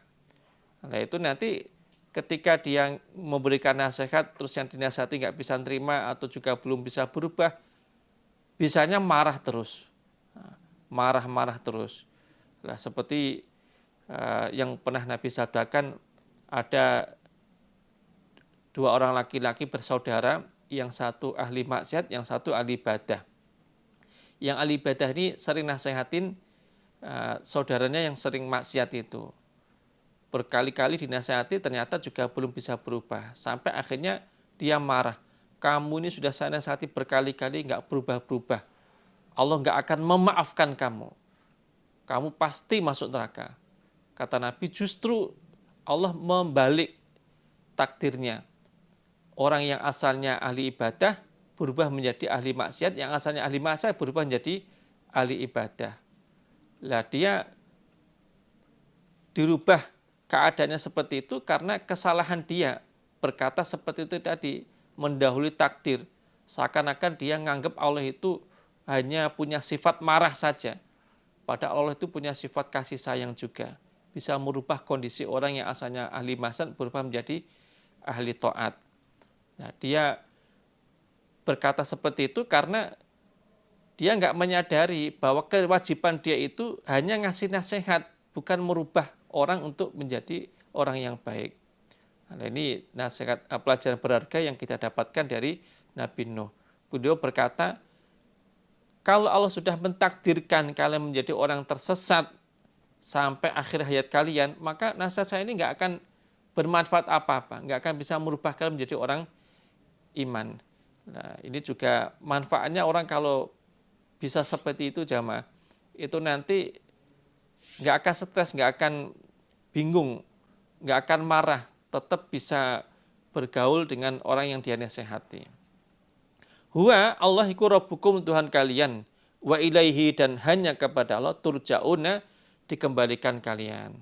Nah itu nanti ketika dia memberikan nasihat, terus yang dinasihati nggak bisa terima atau juga belum bisa berubah, bisanya marah terus, marah-marah terus. Nah, seperti yang pernah Nabi sabdakan, ada dua orang laki-laki bersaudara, yang satu ahli maksiat, yang satu ahli ibadah. Yang ahli ibadah ini sering nasihatin saudaranya yang sering maksiat itu. Berkali-kali dinasihati, ternyata juga belum bisa berubah. Sampai akhirnya dia marah. Kamu ini sudah saya nasihati berkali-kali, nggak berubah-berubah. Allah nggak akan memaafkan kamu. Kamu pasti masuk neraka. Kata Nabi, justru Allah membalik takdirnya. Orang yang asalnya ahli ibadah berubah menjadi ahli maksiat, yang asalnya ahli maksiat berubah menjadi ahli ibadah. Lah dia dirubah keadaannya seperti itu karena kesalahan dia berkata seperti itu tadi, mendahului takdir. Seakan-akan dia nganggap Allah itu hanya punya sifat marah saja. Padahal Allah itu punya sifat kasih sayang juga. Bisa merubah kondisi orang yang asalnya ahli maksiat berubah menjadi ahli taat. Nah, dia berkata seperti itu karena dia nggak menyadari bahwa kewajiban dia itu hanya ngasih nasihat, bukan merubah orang untuk menjadi orang yang baik. Nah, ini nasihat pelajaran berharga yang kita dapatkan dari Nabi Nuh. Beliau berkata, kalau Allah sudah mentakdirkan kalian menjadi orang tersesat sampai akhir hayat kalian, maka nasihat saya ini nggak akan bermanfaat apa-apa, nggak akan bisa merubah kalian menjadi orang iman. Nah, ini juga manfaatnya orang kalau bisa seperti itu jamaah, itu nanti nggak akan stres, nggak akan bingung, nggak akan marah, tetap bisa bergaul dengan orang yang dia nasihati. Huwa Allah iku rabbukum, Tuhan kalian, wa ilaihi, dan hanya kepada Allah turja'una, dikembalikan kalian.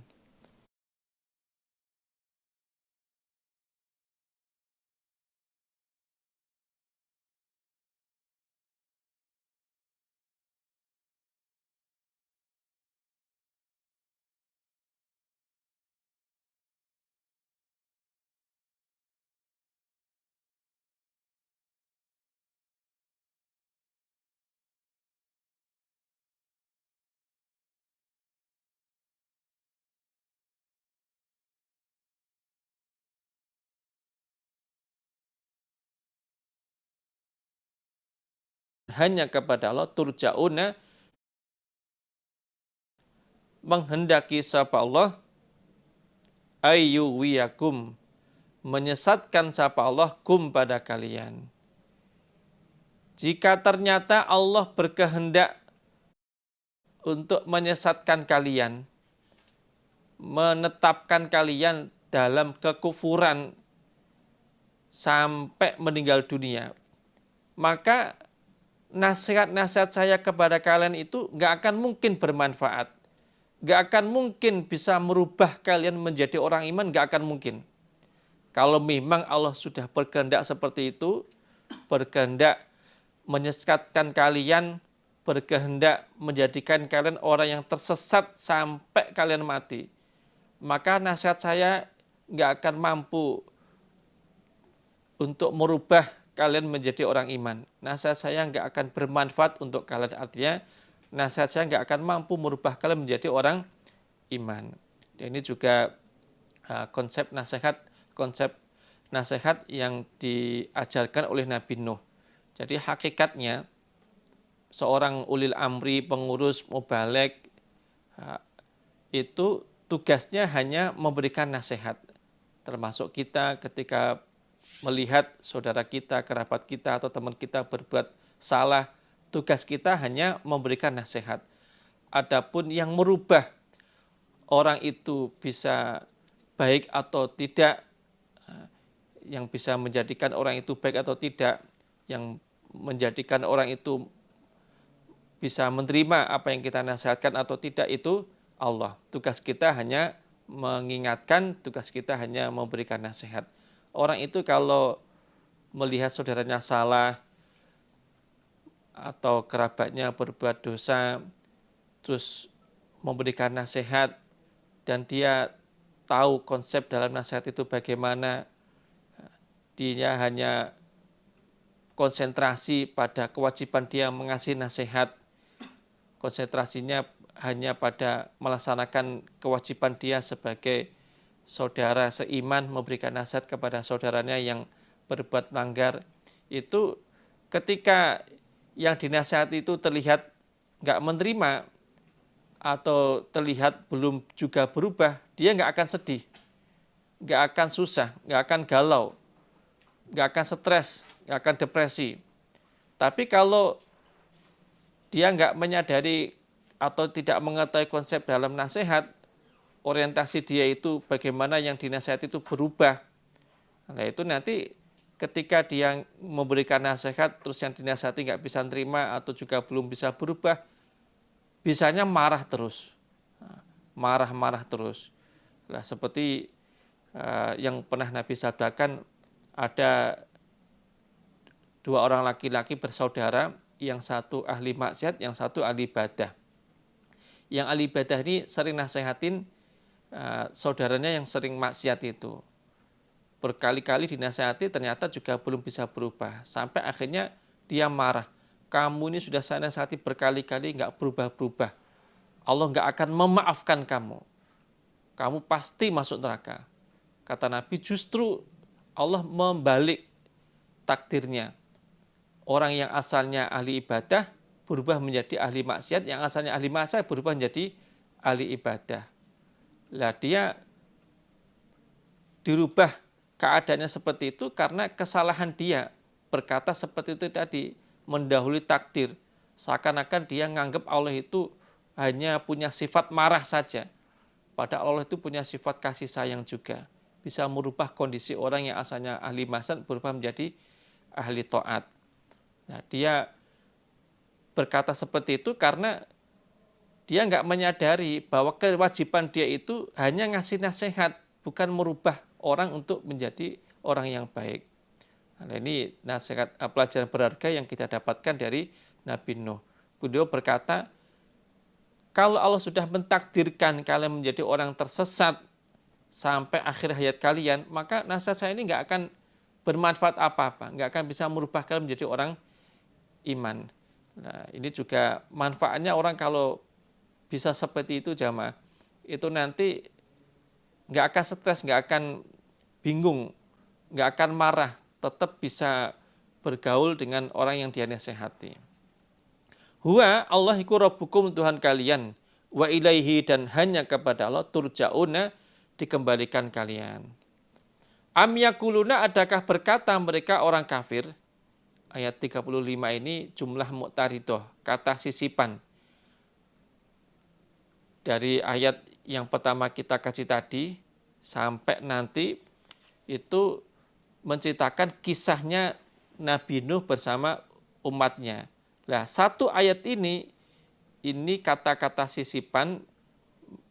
Hanya kepada Allah turja'una, menghendaki sapa Allah, ayyuwiyakum, menyesatkan sapa Allah kum, pada kalian. Jika ternyata Allah berkehendak untuk menyesatkan kalian, menetapkan kalian dalam kekufuran sampai meninggal dunia, maka nasihat-nasihat saya kepada kalian itu nggak akan mungkin bermanfaat. Nggak akan mungkin bisa merubah kalian menjadi orang iman, nggak akan mungkin. Kalau memang Allah sudah berkehendak seperti itu, berkehendak menyesatkan kalian, berkehendak menjadikan kalian orang yang tersesat sampai kalian mati, maka nasihat saya nggak akan mampu untuk merubah kalian menjadi orang iman. Nasihat saya nggak akan bermanfaat untuk kalian, artinya nasihat saya nggak akan mampu merubah kalian menjadi orang iman. Dan ini juga konsep nasihat yang diajarkan oleh Nabi Nuh. Jadi hakikatnya seorang ulil amri, pengurus, mubaligh, itu tugasnya hanya memberikan nasihat. Termasuk kita ketika melihat saudara kita, kerabat kita, atau teman kita berbuat salah, tugas kita hanya memberikan nasihat. Adapun yang merubah orang itu bisa baik atau tidak, yang bisa menjadikan orang itu baik atau tidak, yang menjadikan orang itu bisa menerima apa yang kita nasihatkan atau tidak, itu Allah. Tugas kita hanya mengingatkan, tugas kita hanya memberikan nasihat. Orang itu kalau melihat saudaranya salah atau kerabatnya berbuat dosa, terus memberikan nasihat, dan dia tahu konsep dalam nasihat itu bagaimana, dia hanya konsentrasi pada kewajiban dia mengasih nasihat, konsentrasinya hanya pada melaksanakan kewajiban dia sebagai saudara seiman, memberikan nasihat kepada saudaranya yang berbuat melanggar. Itu ketika yang dinasihati itu terlihat nggak menerima atau terlihat belum juga berubah, dia nggak akan sedih, nggak akan susah, nggak akan galau, nggak akan stres, nggak akan depresi. Tapi kalau dia nggak menyadari atau tidak mengetahui konsep dalam nasihat, orientasi dia itu bagaimana yang dinasihati itu berubah. Nah itu nanti ketika dia memberikan nasihat, terus yang dinasihati nggak bisa nerima atau juga belum bisa berubah, bisanya marah terus. Marah-marah terus. Nah, seperti yang pernah Nabi sabdakan, ada dua orang laki-laki bersaudara, yang satu ahli maksiat, yang satu ahli ibadah. Yang ahli ibadah ini sering nasehatin saudaranya yang sering maksiat itu. Berkali-kali dinasehati ternyata juga belum bisa berubah. Sampai akhirnya dia marah. Kamu ini sudah saya nasihati berkali-kali nggak berubah-berubah. Allah nggak akan memaafkan kamu. Kamu pasti masuk neraka. Kata Nabi, justru Allah membalik takdirnya. Orang yang asalnya ahli ibadah berubah menjadi ahli maksiat, yang asalnya ahli maksiat berubah menjadi ahli ibadah. Lah dia dirubah keadaannya seperti itu karena kesalahan dia berkata seperti itu tadi, mendahului takdir. Seakan-akan dia nganggap Allah itu hanya punya sifat marah saja. Padahal Allah itu punya sifat kasih sayang juga. Bisa merubah kondisi orang yang asalnya ahli maksiat berubah menjadi ahli taat. Nah, dia berkata seperti itu karena dia nggak menyadari bahwa kewajiban dia itu hanya ngasih nasihat, bukan merubah orang untuk menjadi orang yang baik. Nah, ini nasihat pelajaran berharga yang kita dapatkan dari Nabi Nuh. Beliau berkata, kalau Allah sudah mentakdirkan kalian menjadi orang tersesat sampai akhir hayat kalian, maka nasihat saya ini nggak akan bermanfaat apa-apa, nggak akan bisa merubah kalian menjadi orang iman. Nah, ini juga manfaatnya orang kalau bisa seperti itu jamaah, itu nanti nggak akan stres, nggak akan bingung, nggak akan marah, tetap bisa bergaul dengan orang yang dia nasihati. Huwa Allah iku rabbukum Tuhan kalian, wa ilaihi dan hanya kepada Allah turja'una dikembalikan kalian. Am yakuluna adakah berkata mereka orang kafir, ayat 35 ini jumlah mu'taridah, kata sisipan. Dari ayat yang pertama kita kaji tadi sampai nanti itu menceritakan kisahnya Nabi Nuh bersama umatnya. Nah, satu ayat ini kata-kata sisipan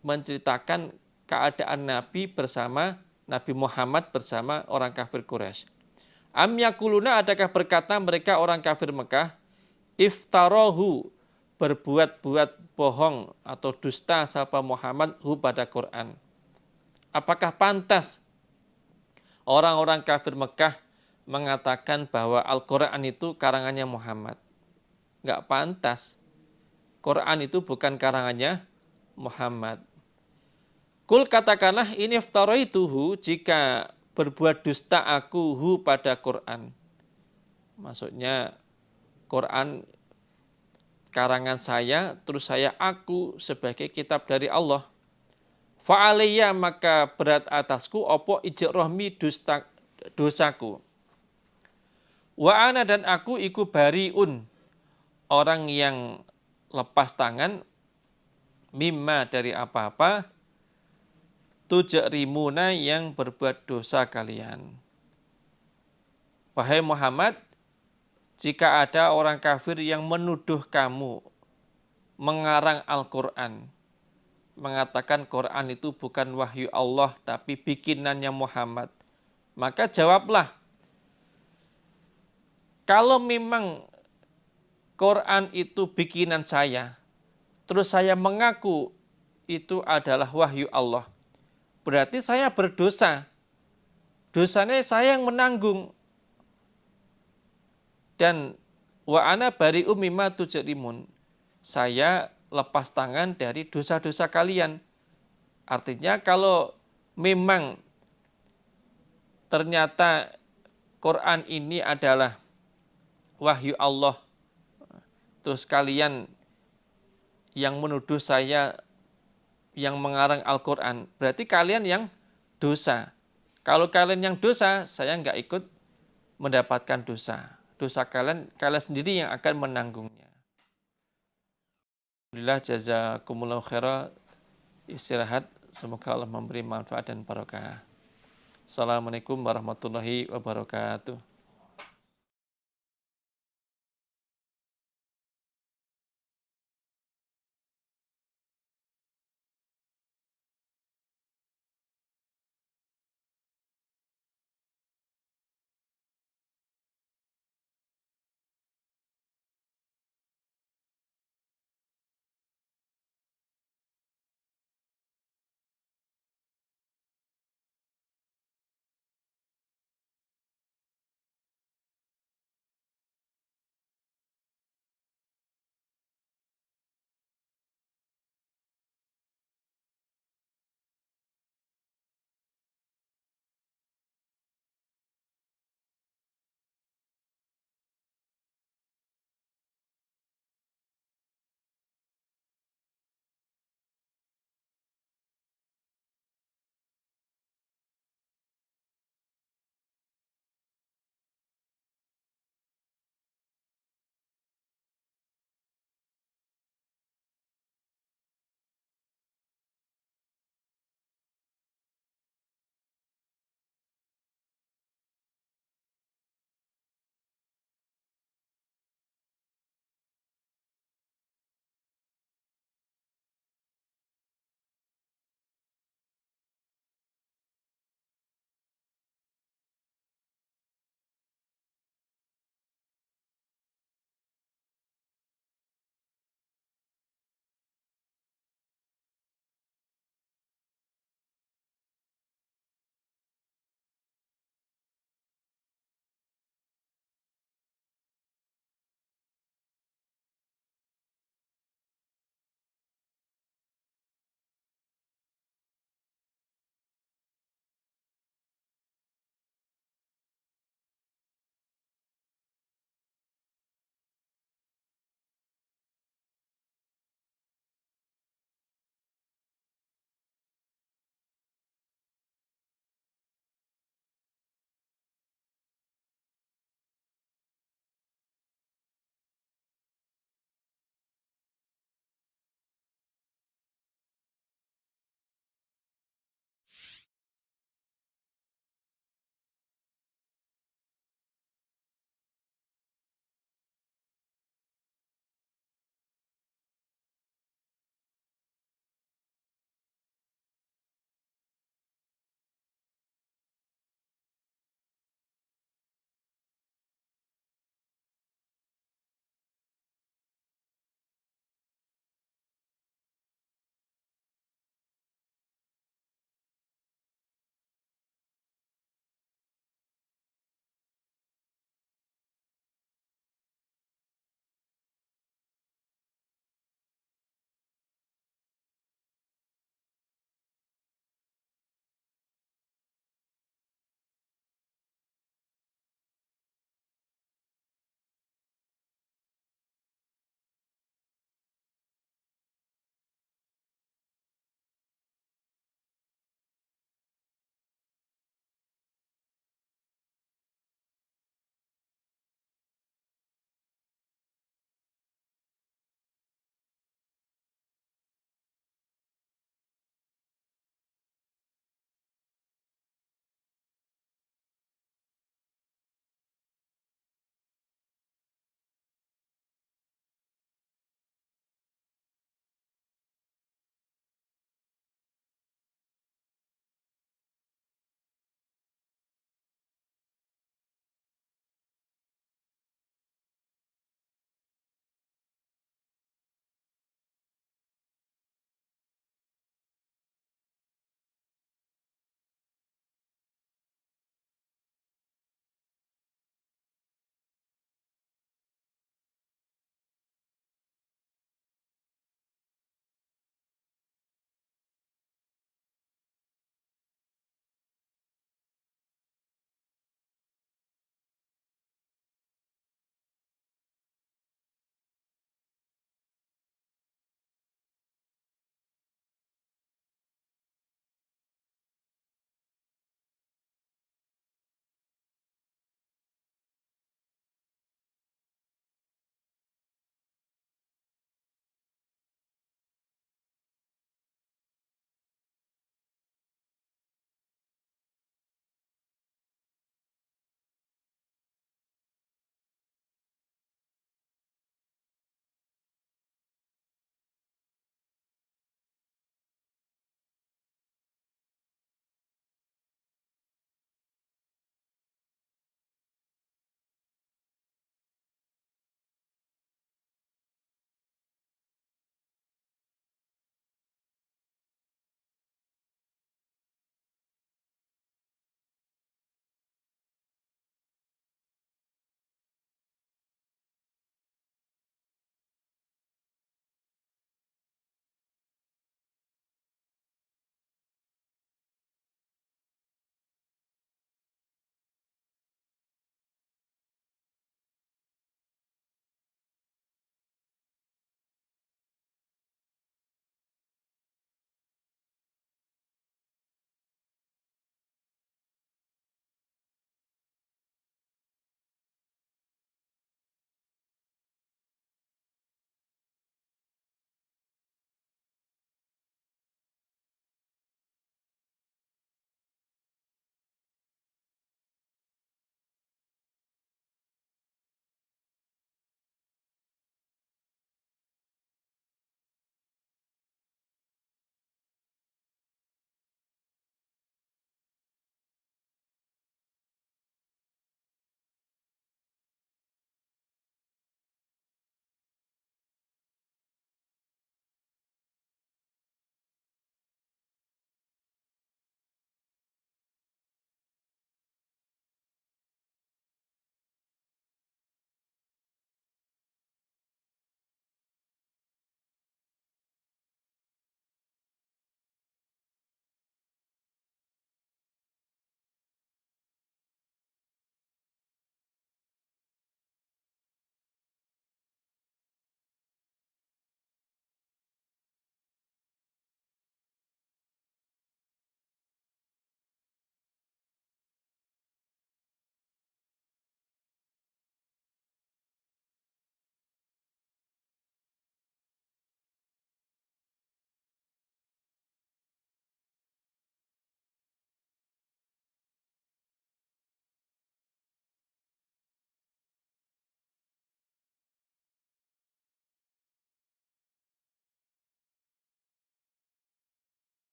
menceritakan keadaan Nabi bersama Nabi Muhammad bersama orang kafir Quraisy. Am yakuluna adakah berkata mereka orang kafir Mekah, iftarahu berbuat-buat bohong atau dusta sapa Muhammad hu pada Quran. Apakah pantas orang-orang kafir Mekah mengatakan bahwa Al-Quran itu karangannya Muhammad? Enggak pantas. Quran itu bukan karangannya Muhammad. Kul katakanlah ini iftaraituhu jika berbuat dusta aku hu pada Quran. Maksudnya Quran karangan saya, terus saya aku sebagai kitab dari Allah. Fa'aliyya maka berat atasku opo ijrohmi dosaku. Wa ana dan aku iku bariun, orang yang lepas tangan, mimma dari apa-apa, tujrimuna yang berbuat dosa kalian. Wahai Muhammad, jika ada orang kafir yang menuduh kamu mengarang Al-Quran, mengatakan Quran itu bukan wahyu Allah tapi bikinannya Muhammad, maka jawablah, kalau memang Quran itu bikinan saya, terus saya mengaku itu adalah wahyu Allah, berarti saya berdosa. Dosanya saya yang menanggung. Dan wa ana bari'um mimma tujrimun. Saya lepas tangan dari dosa-dosa kalian. Artinya kalau memang ternyata Quran ini adalah wahyu Allah, terus kalian yang menuduh saya yang mengarang Al-Quran, berarti kalian yang dosa. Kalau kalian yang dosa, saya nggak ikut mendapatkan dosa. Dosa kalian sendiri yang akan menanggungnya. Alhamdulillah, jazakumullahu khairan. Istirahat, semoga Allah memberi manfaat dan barokah. Assalamualaikum warahmatullahi wabarakatuh.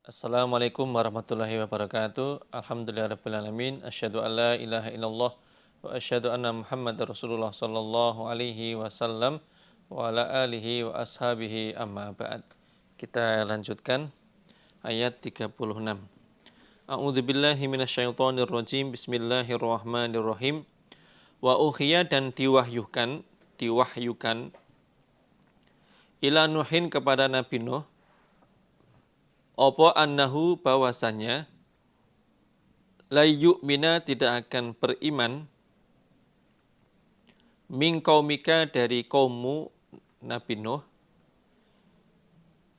Assalamualaikum warahmatullahi wabarakatuh. Alhamdulillahirabbil alamin. Asyhadu an la ilaha illallah wa asyhadu anna Muhammadar Rasulullah sallallahu alaihi wasallam wa ala alihi wa ashabihi amma ba'd. Kita lanjutkan ayat 36. A'udzubillahi minasyaitonir rajim. Bismillahirrahmanirrahim. Wa uhiya dan diwahyukan ila Nuhin kepada Nabi Nuh apa annahu bahwasanya la yu'mina tidak akan beriman min qaumika dari kaummu Nabi Nuh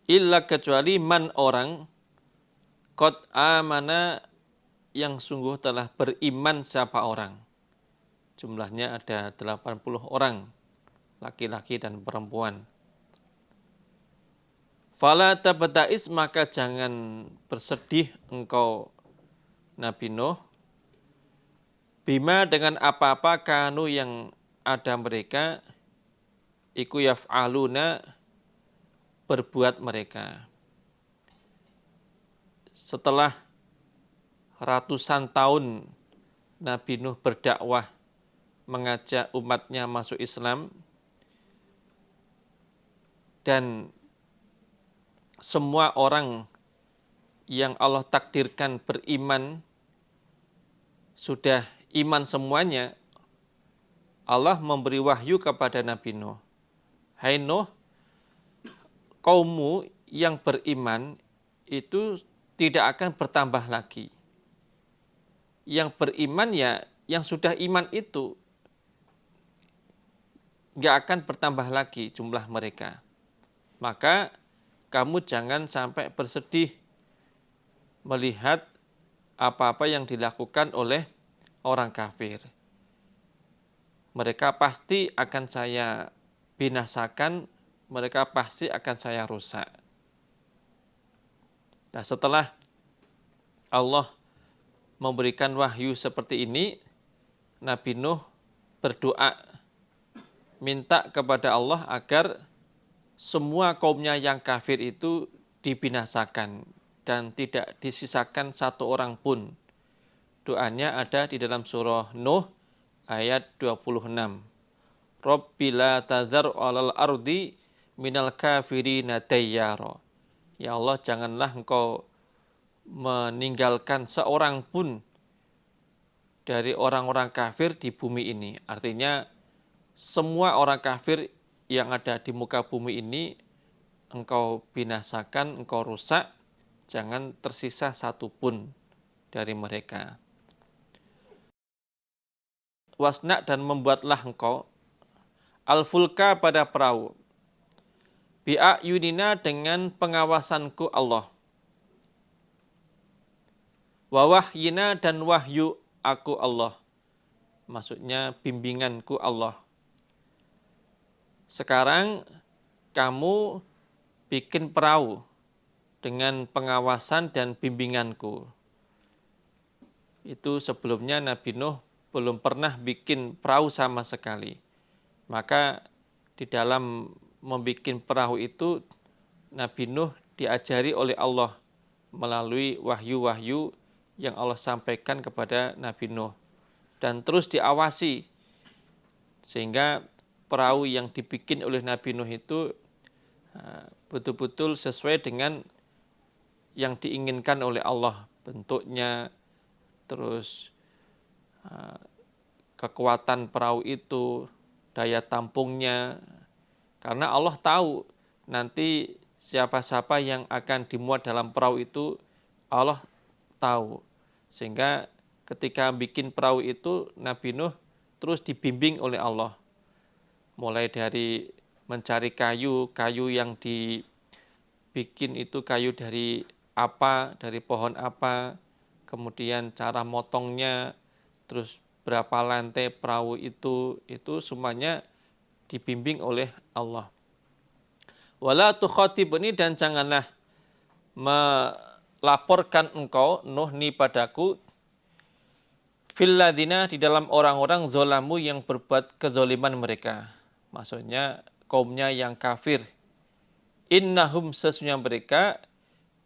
illa kecuali man orang qad amana yang sungguh telah beriman siapa orang. Jumlahnya ada 80 orang, laki-laki dan perempuan. Fala tabta'is maka jangan bersedih engkau Nabi Nuh bima dengan apa-apa kanu yang ada mereka iku yaf'aluna berbuat mereka. Setelah ratusan tahun Nabi Nuh berdakwah mengajak umatnya masuk Islam dan semua orang yang Allah takdirkan beriman sudah iman semuanya, Allah memberi wahyu kepada Nabi Nuh. Hai Nuh, kaummu yang beriman itu tidak akan bertambah lagi. Yang beriman ya, yang sudah iman itu nggak akan bertambah lagi jumlah mereka. Maka kamu jangan sampai bersedih melihat apa-apa yang dilakukan oleh orang kafir. Mereka pasti akan saya binasakan, mereka pasti akan saya rusak. Nah, setelah Allah memberikan wahyu seperti ini, Nabi Nuh berdoa minta kepada Allah agar semua kaumnya yang kafir itu dibinasakan dan tidak disisakan satu orang pun. Doanya ada di dalam surah Nuh ayat 26. Rabbi la tadhar 'alal ardi minal kafirina dayyara. Ya Allah, janganlah engkau meninggalkan seorang pun dari orang-orang kafir di bumi ini. Artinya semua orang kafir yang ada di muka bumi ini engkau binasakan, engkau rusak, jangan tersisa satu pun dari mereka. Wasna dan membuatlah engkau al-fulka pada perahu bi'ayunina dengan pengawasanku Allah. Wa wahyina dan wahyu aku Allah. Maksudnya bimbinganku Allah. Sekarang kamu bikin perahu dengan pengawasan dan bimbinganku. Itu sebelumnya Nabi Nuh belum pernah bikin perahu sama sekali. Maka di dalam membuat perahu itu Nabi Nuh diajari oleh Allah melalui wahyu-wahyu yang Allah sampaikan kepada Nabi Nuh. Dan terus diawasi sehingga perahu yang dibikin oleh Nabi Nuh itu betul-betul sesuai dengan yang diinginkan oleh Allah. Bentuknya, terus kekuatan perahu itu, daya tampungnya. Karena Allah tahu nanti siapa-siapa yang akan dimuat dalam perahu itu Allah tahu. Sehingga ketika bikin perahu itu Nabi Nuh terus dibimbing oleh Allah. Mulai dari mencari kayu yang dibikin itu kayu dari apa, dari pohon apa, kemudian cara motongnya, terus berapa lantai perahu itu semuanya dibimbing oleh Allah. Wala tukhatibni dan janganlah melaporkan engkau Nuh ni padaku fil ladzina di dalam orang-orang zalamu yang berbuat kezaliman mereka. Maksudnya kaumnya yang kafir. Innahum sesungguhnya mereka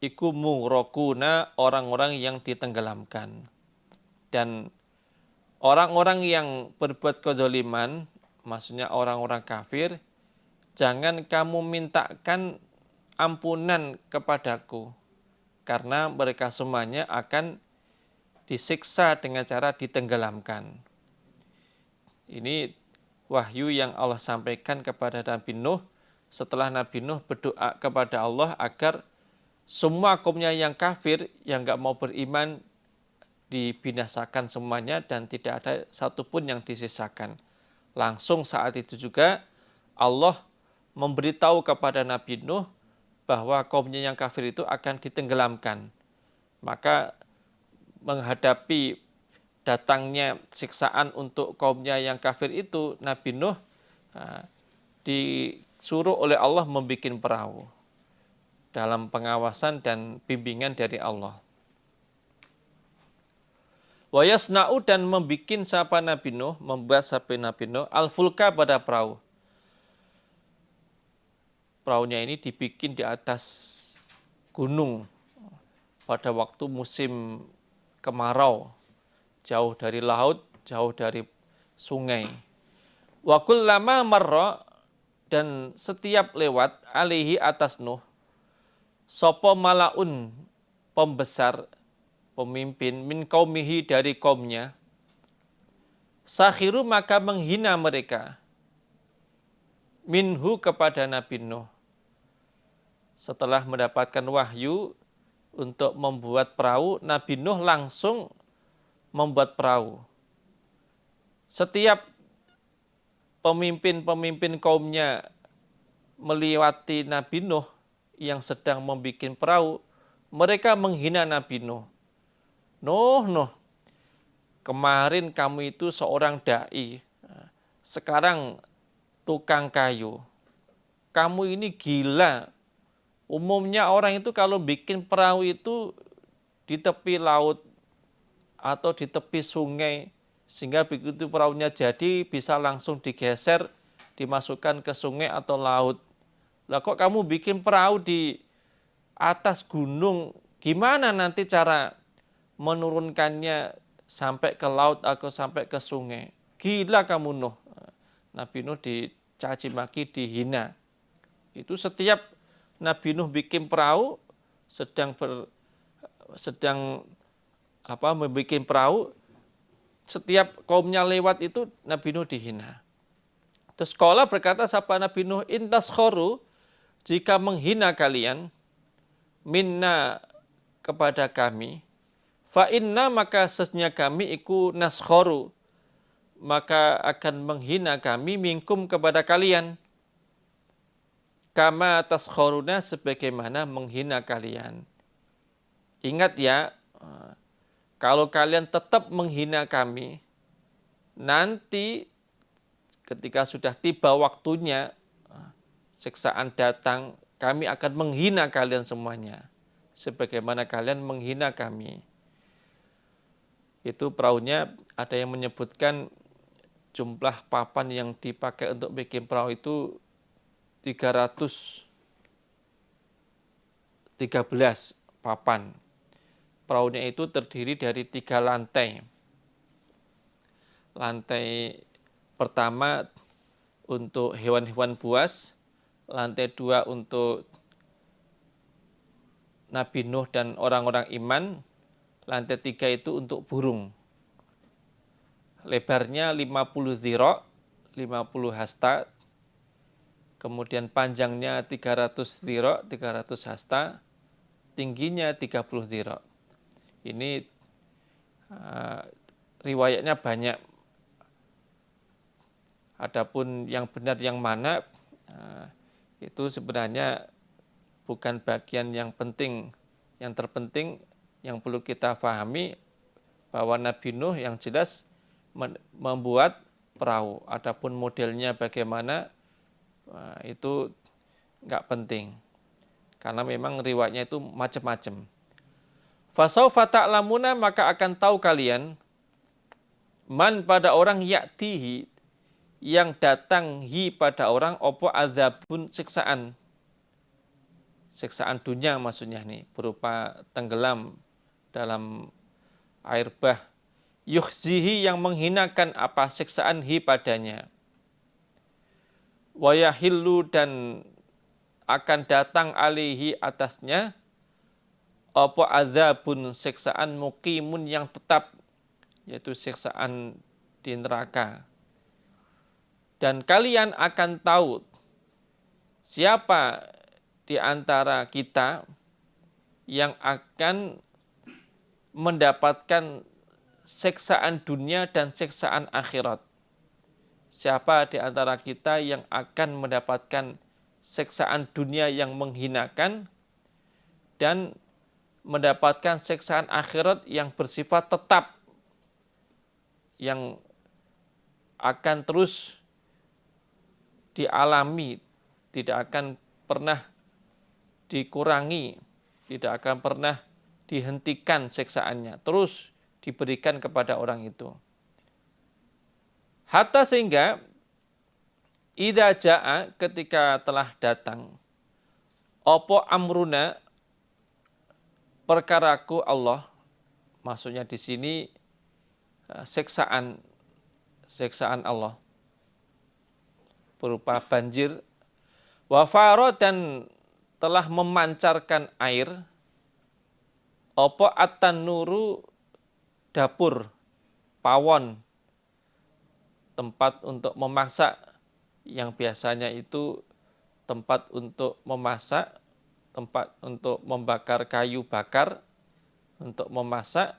iku mughraquna, orang-orang yang ditenggelamkan. Dan orang-orang yang berbuat kezaliman, maksudnya orang-orang kafir, jangan kamu mintakan ampunan kepadaku, karena mereka semuanya akan disiksa dengan cara ditenggelamkan. Ini wahyu yang Allah sampaikan kepada Nabi Nuh setelah Nabi Nuh berdoa kepada Allah agar semua kaumnya yang kafir, yang nggak mau beriman, dibinasakan semuanya dan tidak ada satupun yang disisakan. Langsung saat itu juga Allah memberitahu kepada Nabi Nuh bahwa kaumnya yang kafir itu akan ditenggelamkan. Maka menghadapi datangnya siksaan untuk kaumnya yang kafir itu, Nabi Nuh disuruh oleh Allah membuat perahu dalam pengawasan dan bimbingan dari Allah. Wa yasna'u, dan membuat sapa Nabi Nuh, membuat sapa Nabi Nuh al-fulka pada perahu. Perahunya ini dibikin di atas gunung pada waktu musim kemarau, jauh dari laut, jauh dari sungai. Wa kullama marra, dan setiap lewat alaihi atas Nuh, sapa malaun, pembesar, pemimpin, min qaumihi, dari kaumnya, sakhiru, maka menghina mereka, minhu, kepada Nabi Nuh. Setelah mendapatkan wahyu untuk membuat perahu, Nabi Nuh langsung membuat perahu. Setiap pemimpin-pemimpin kaumnya melewati Nabi Nuh yang sedang membuat perahu, mereka menghina Nabi Nuh. Nuh, kemarin kamu itu seorang dai, sekarang tukang kayu. Kamu ini gila. Umumnya orang itu kalau bikin perahu itu di tepi laut atau di tepi sungai, sehingga begitu perahunya jadi bisa langsung digeser, dimasukkan ke sungai atau laut. Lah kok kamu bikin perahu di atas gunung? Gimana nanti cara menurunkannya sampai ke laut atau sampai ke sungai? Gila kamu Nuh. Nabi Nuh dicaci maki, dihina. Itu setiap Nabi Nuh bikin perahu, sedang membuat perahu, setiap kaumnya lewat itu Nabi Nuh dihina. Terus Qala, berkata sapa Nabi Nuh, intas khoru, jika menghina kalian, minna, kepada kami, fa inna, maka sesungguhnya kami iku naskhoru, maka akan menghina kami, minkum, kepada kalian, kama taskhoruna, sebagaimana menghina kalian. Ingat ya, kalau kalian tetap menghina kami, nanti ketika sudah tiba waktunya, siksaan datang, kami akan menghina kalian semuanya, sebagaimana kalian menghina kami. Itu perahunya, ada yang menyebutkan jumlah papan yang dipakai untuk bikin perahu itu 313 papan. Perahunya itu terdiri dari 3 lantai. Lantai pertama untuk hewan-hewan buas, lantai 2 untuk Nabi Nuh dan orang-orang iman, lantai 3 itu untuk burung. Lebarnya 50 zira', 50 hasta, kemudian panjangnya 300 zira', 300 hasta, tingginya 30 zira'. Ini riwayatnya banyak. Adapun yang benar yang mana, itu sebenarnya bukan bagian yang penting. Yang terpenting yang perlu kita pahami bahwa Nabi Nuh yang jelas membuat perahu. Adapun modelnya bagaimana, itu nggak penting. Karena memang riwayatnya itu macam-macam. Fasaufa ta'lamuna, maka akan tahu kalian, man, pada orang, ya'tihi, yang datang, hi, pada orang, opo azabun, siksaan. siksaan dunia maksudnya nih, berupa tenggelam dalam air bah. Yukhzihi yang menghinakan apa siksaan hi padanya. Wa yahillu dan akan datang alihi atasnya apa azabun siksaan muqimun yang tetap, yaitu siksaan di neraka. Dan kalian akan tahu siapa di antara kita yang akan mendapatkan siksaan dunia dan siksaan akhirat. Siapa di antara kita yang akan mendapatkan siksaan dunia yang menghinakan dan mendapatkan siksaan akhirat yang bersifat tetap, yang akan terus dialami, tidak akan pernah dikurangi, tidak akan pernah dihentikan siksaannya, terus diberikan kepada orang itu. Hatta sehingga idza jaa, ketika telah datang opo amruna, perkaraku Allah, maksudnya di sini siksaan Allah berupa banjir, wafaro dan telah memancarkan air, opo at-tanuru, dapur, pawon, tempat untuk memasak, yang biasanya itu tempat untuk memasak, tempat untuk membakar kayu bakar, untuk memasak.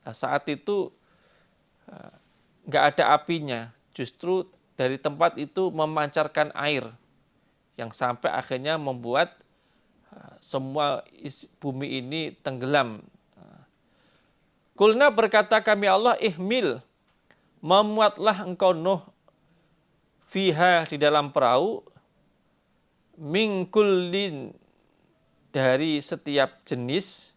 Nah, saat itu nggak ada apinya, justru dari tempat itu memancarkan air, yang sampai akhirnya membuat semua bumi ini tenggelam. Kulna, berkata kami Allah, ihmil, memuatlah engkau Nuh, fiha, di dalam perahu, min kullin, dari setiap jenis,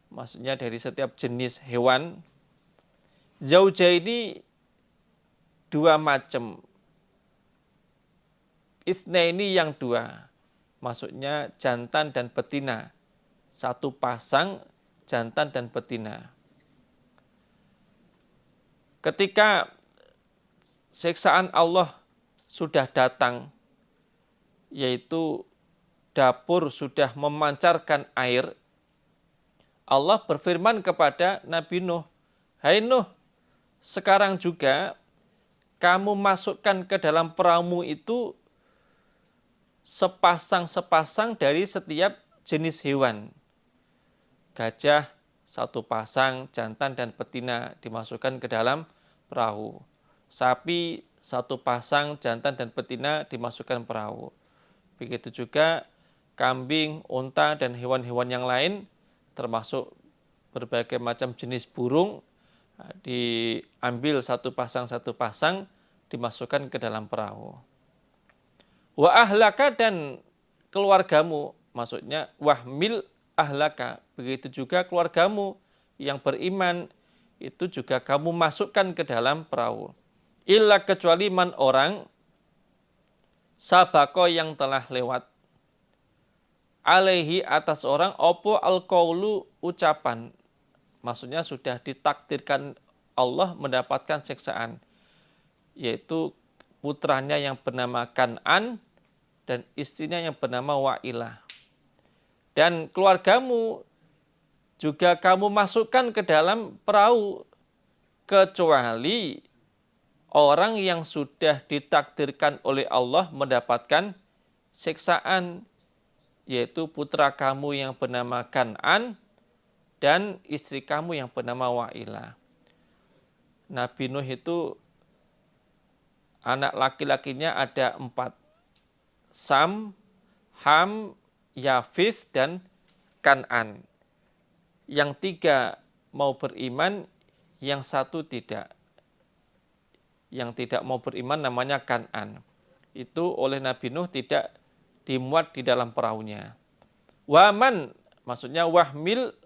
maksudnya dari setiap jenis hewan, zaujaini, dua macam, itsnaini, yang dua, maksudnya jantan dan betina, satu pasang jantan dan betina. Ketika siksaan Allah sudah datang, yaitu dapur sudah memancarkan air, Allah berfirman kepada Nabi Nuh, hai Nuh, sekarang juga kamu masukkan ke dalam perahumu itu sepasang-sepasang dari setiap jenis hewan. Gajah satu pasang, jantan dan betina dimasukkan ke dalam perahu. Sapi satu pasang, jantan dan betina dimasukkan perahu. Begitu juga kambing, unta, dan hewan-hewan yang lain, termasuk berbagai macam jenis burung, diambil satu pasang, dimasukkan ke dalam perahu. Wa ahlaka, dan keluargamu, maksudnya wahmil ahlaka, begitu juga keluargamu yang beriman, itu juga kamu masukkan ke dalam perahu. Illa, kecuali man, orang, sabako, yang telah lewat, alaihi, atas orang, opo al-qaulu, ucapan, maksudnya sudah ditakdirkan Allah mendapatkan siksaan, yaitu putranya yang bernama Kan'an dan istrinya yang bernama Wa'ilah. Dan keluargamu juga kamu masukkan ke dalam perahu, kecuali orang yang sudah ditakdirkan oleh Allah mendapatkan siksaan, yaitu putra kamu yang bernama Kan'an dan istri kamu yang bernama Wa'ilah. Nabi Nuh itu anak laki-lakinya ada 4. Sam, Ham, Yafis, dan Kan'an. Yang 3 mau beriman, yang 1 tidak. Yang tidak mau beriman namanya Kan'an. Itu oleh Nabi Nuh tidak dimuat di dalam perahunya. Waman, maksudnya wahmil,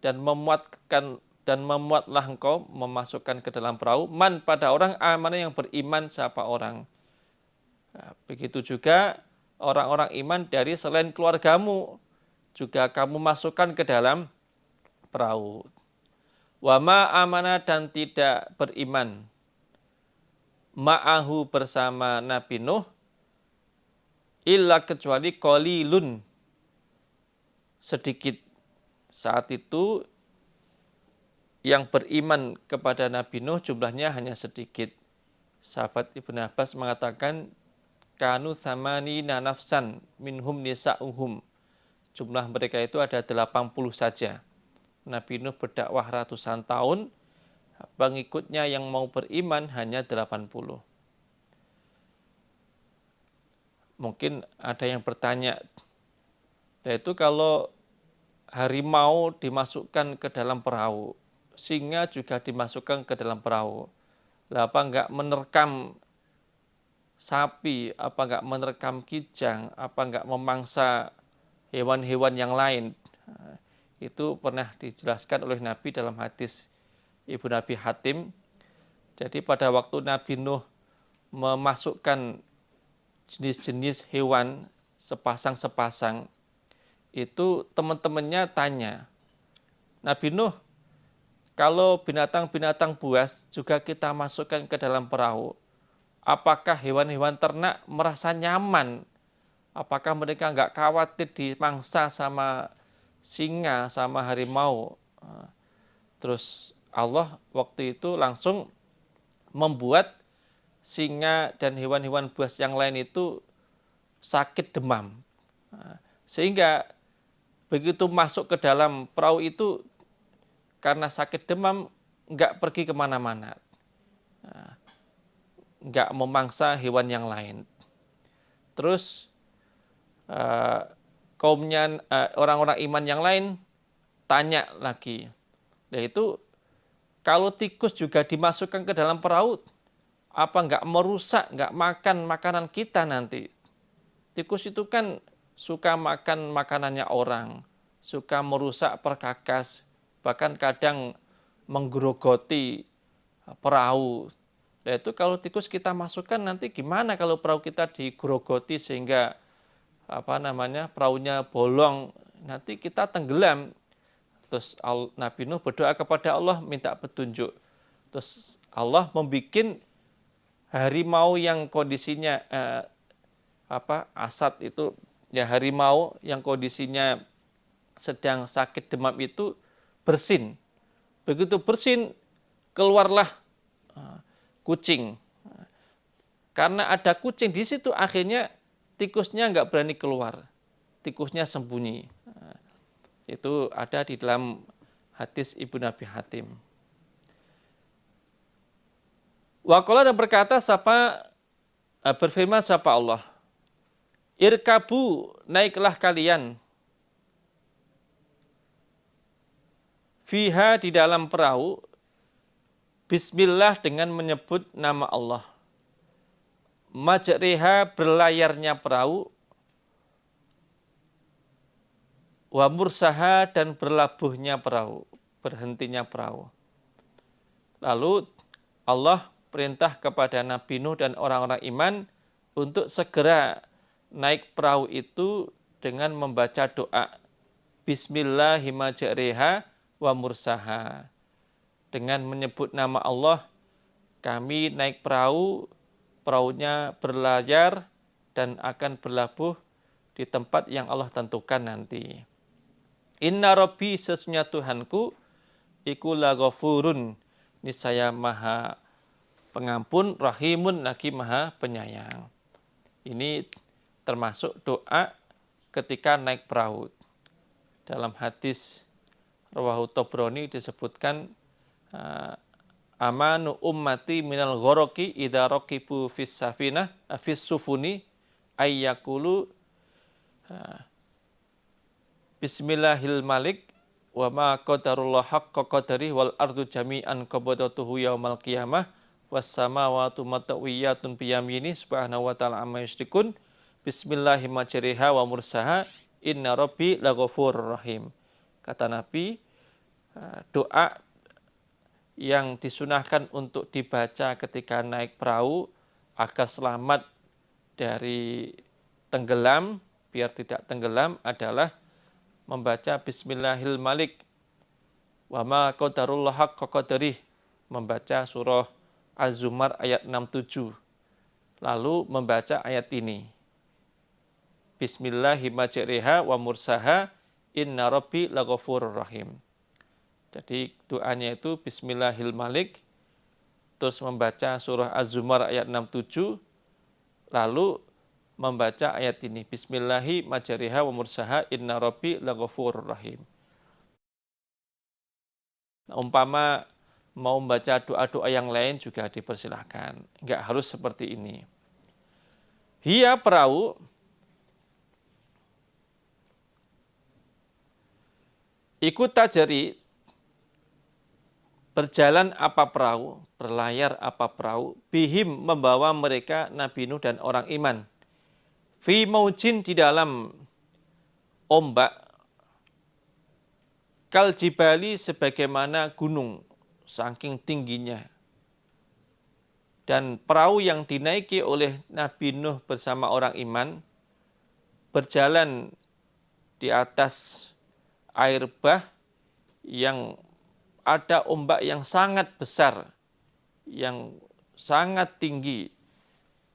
dan memuatlah engkau, memasukkan ke dalam perahu, man, pada orang, amanah, yang beriman siapa orang. Nah, begitu juga orang-orang iman dari selain keluargamu, juga kamu masukkan ke dalam perahu. Wa ma amana dan tidak beriman ma'ahu bersama Nabi Nuh illa kecuali qalilun sedikit. Saat itu yang beriman kepada Nabi Nuh jumlahnya hanya sedikit. Sahabat Ibnu Abbas mengatakan kanu samanina nafsan minhum nisa'uhum. Jumlah mereka itu ada 80 saja. Nabi Nuh berdakwah ratusan tahun, pengikutnya yang mau beriman hanya 80. Mungkin ada yang bertanya, yaitu kalau harimau dimasukkan ke dalam perahu, singa juga dimasukkan ke dalam perahu, lah apa enggak menerkam sapi, apa enggak menerkam kijang, apa enggak memangsa hewan-hewan yang lain? Itu pernah dijelaskan oleh Nabi dalam hadis Ibu Nabi Hatim. Jadi pada waktu Nabi Nuh memasukkan jenis-jenis hewan sepasang-sepasang, itu teman-temannya tanya, Nabi Nuh, kalau binatang-binatang buas juga kita masukkan ke dalam perahu, apakah hewan-hewan ternak merasa nyaman? Apakah mereka nggak khawatir dimangsa sama singa, sama harimau? Terus Allah waktu itu langsung membuat singa dan hewan-hewan buas yang lain itu sakit demam. Sehingga begitu masuk ke dalam perahu itu karena sakit demam nggak pergi kemana-mana. Nggak memangsa hewan yang lain. Terus kaumnya orang-orang iman yang lain tanya lagi, yaitu kalau tikus juga dimasukkan ke dalam perahu, apa nggak merusak, nggak makan makanan kita nanti? Tikus itu kan suka makan makanannya orang, suka merusak perkakas, bahkan kadang menggerogoti perahu. Yaitu kalau tikus kita masukkan nanti gimana kalau perahu kita digerogoti sehingga perahunya bolong, nanti kita tenggelam. Terus Nabi Nuh berdoa kepada Allah minta petunjuk. Terus Allah membuat harimau yang kondisinya asad itu, ya harimau yang kondisinya sedang sakit demam itu bersin. Begitu bersin keluarlah kucing. Karena ada kucing di situ akhirnya tikusnya nggak berani keluar, tikusnya sembunyi. Itu ada di dalam hadis Ibu Nabi Hatim. Waqala dan berkata berfirman siapa Allah, irkabu naiklah kalian, fiha di dalam perahu, bismillah dengan menyebut nama Allah. Majriha berlayarnya perahu, wa mursaha dan berlabuhnya perahu, berhentinya perahu. Lalu Allah perintah kepada Nabi Nuh dan orang-orang iman untuk segera naik perahu itu dengan membaca doa Bismillahirrahmanirrahim wa mursaha. Dengan menyebut nama Allah, kami naik perahu, perahunya berlayar dan akan berlabuh di tempat yang Allah tentukan nanti. Inna Rabbi sesungguhnya Tuhanku, iku laghafurun, niscaya maha pengampun, rahimun lagi maha penyayang. Ini termasuk doa ketika naik perahu. Dalam hadis Rawahu Tabrani disebutkan amanu ummati minal ghoroki idza raqibu fis safinah fis sufuni ayyakulu bismillahil malik wa ma qadarullah haqqa qadari wal ardu jami'an qabdatuhu yaumal qiyamah was samawati matawiyatun biyamini subhanahu wa ta'ala amma yusyrikun bismillahirrahmanirrahim wa mursaha inna rabbi laghafurur rahim. Kata Nabi, doa yang disunahkan untuk dibaca ketika naik perahu agar selamat dari tenggelam, biar tidak tenggelam adalah membaca Bismillahirrahmanirrahim. Wa ma qadarullah haqqa qadarih, membaca surah Az-Zumar ayat 67. Lalu membaca ayat ini. Bismillahirrahmanirrahim wa mursaha inna rabbi laghafurur rahim. Jadi doanya itu Bismillahirrahmanirrahim, terus membaca surah Az-Zumar ayat 67, lalu membaca ayat ini. Bismillahirrahmanirrahim wa mursaha inna rabbi laghafurur rahim. Nah, umpama mau membaca doa-doa yang lain juga dipersilahkan. Enggak harus seperti ini. Hiya perahu ikut tajari, berjalan apa perahu, berlayar apa perahu, bihim membawa mereka Nabi Nuh dan orang iman. Fi maujin di dalam ombak, kal jibali sebagaimana gunung, saking tingginya. Dan perahu yang dinaiki oleh Nabi Nuh bersama orang iman, berjalan di atas air bah yang ada ombak yang sangat besar, yang sangat tinggi,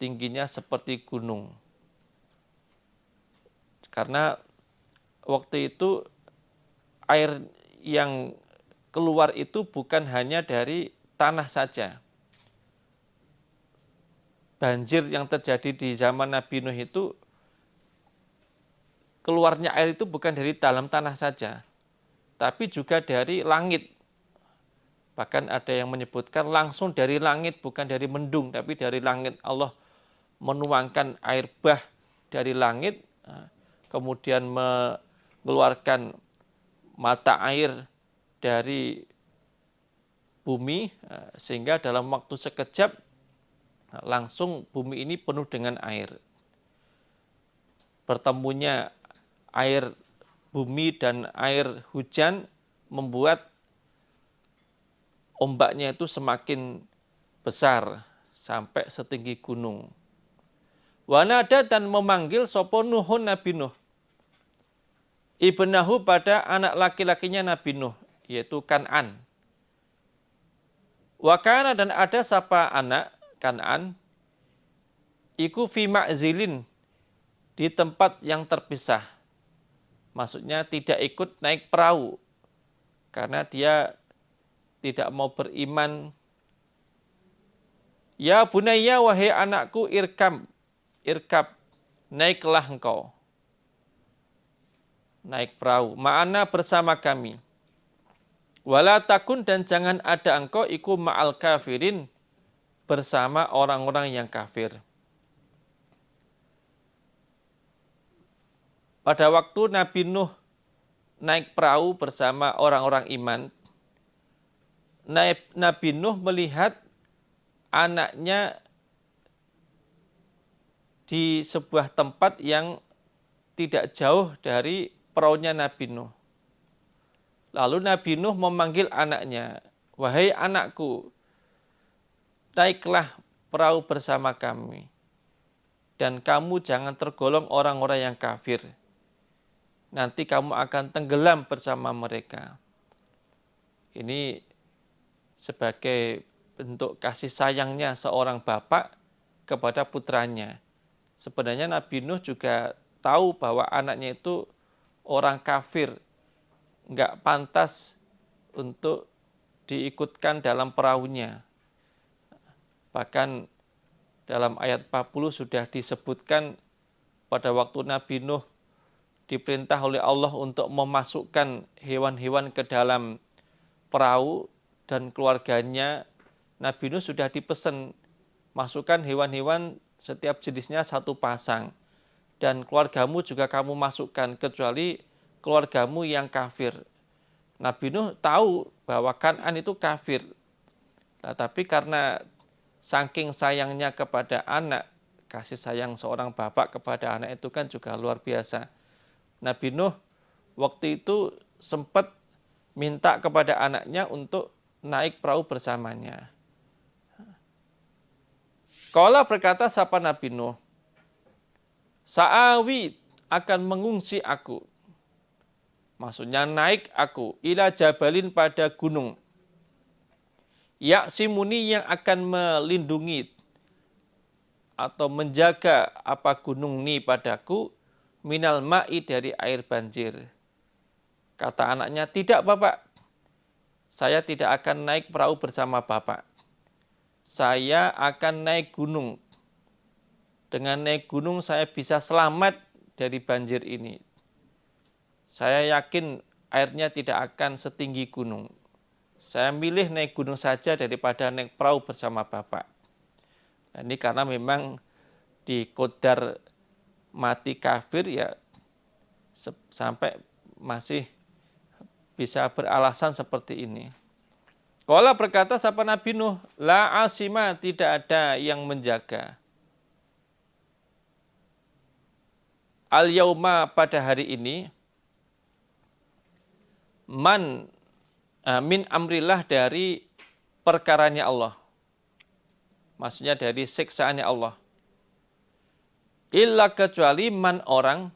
tingginya seperti gunung. Karena waktu itu air yang keluar itu bukan hanya dari tanah saja. Banjir yang terjadi di zaman Nabi Nuh itu, keluarnya air itu bukan dari dalam tanah saja, tapi juga dari langit. Bahkan ada yang menyebutkan langsung dari langit, bukan dari mendung, tapi dari langit. Allah menuangkan air bah dari langit, kemudian mengeluarkan mata air dari bumi, sehingga dalam waktu sekejap langsung bumi ini penuh dengan air. Bertemunya air bumi dan air hujan membuat ombaknya itu semakin besar sampai setinggi gunung. Wanada dan memanggil sopo Nuhun Nabi Nuh, ibnahu pada anak laki-lakinya Nabi Nuh, yaitu Kan'an. Wakana dan ada sapa anak Kan'an, iku fi ma'zilin, di tempat yang terpisah. Maksudnya tidak ikut naik perahu, karena dia tidak mau beriman. Ya bunayya, wahai anakku, irkab, naiklah engkau. Naik perahu, ma'ana bersama kami. Wala takun, dan jangan ada engkau iku ma'al kafirin, bersama orang-orang yang kafir. Pada waktu Nabi Nuh naik perahu bersama orang-orang iman, Nabi Nuh melihat anaknya di sebuah tempat yang tidak jauh dari perahunya Nabi Nuh. Lalu Nabi Nuh memanggil anaknya, wahai anakku, naiklah perahu bersama kami, dan kamu jangan tergolong orang-orang yang kafir. Nanti kamu akan tenggelam bersama mereka. Ini sebagai bentuk kasih sayangnya seorang bapak kepada putranya. Sebenarnya Nabi Nuh juga tahu bahwa anaknya itu orang kafir, nggak pantas untuk diikutkan dalam perahunya. Bahkan dalam ayat 40 sudah disebutkan pada waktu Nabi Nuh diperintah oleh Allah untuk memasukkan hewan-hewan ke dalam perahu, dan keluarganya Nabi Nuh sudah dipesan, masukkan hewan-hewan setiap jenisnya 1 pasang, dan keluargamu juga kamu masukkan, kecuali keluargamu yang kafir. Nabi Nuh tahu bahwa Kan'an itu kafir. Nah, tapi karena saking sayangnya kepada anak, kasih sayang seorang bapak kepada anak itu kan juga luar biasa. Nabi Nuh waktu itu sempat minta kepada anaknya untuk naik perahu bersamanya. Qala berkata sapa Nabi Nuh, Sa'awi akan mengungsi aku. Maksudnya naik aku ila jabalin pada gunung. Ya'simuni yang akan melindungi atau menjaga apa gunung ini padaku minal ma'i dari air banjir. Kata anaknya, tidak Bapak. Saya tidak akan naik perahu bersama Bapak. Saya akan naik gunung. Dengan naik gunung saya bisa selamat dari banjir ini. Saya yakin airnya tidak akan setinggi gunung. Saya milih naik gunung saja daripada naik perahu bersama Bapak. Nah, ini karena memang di qadar mati kafir ya sampai masih bisa beralasan seperti ini. Qala berkata sapa Nabi Nuh, la asima, tidak ada yang menjaga. Al yauma, pada hari ini, man min amrillah, dari perkaranya Allah. Maksudnya dari siksaannya Allah. Illa, kecuali man orang,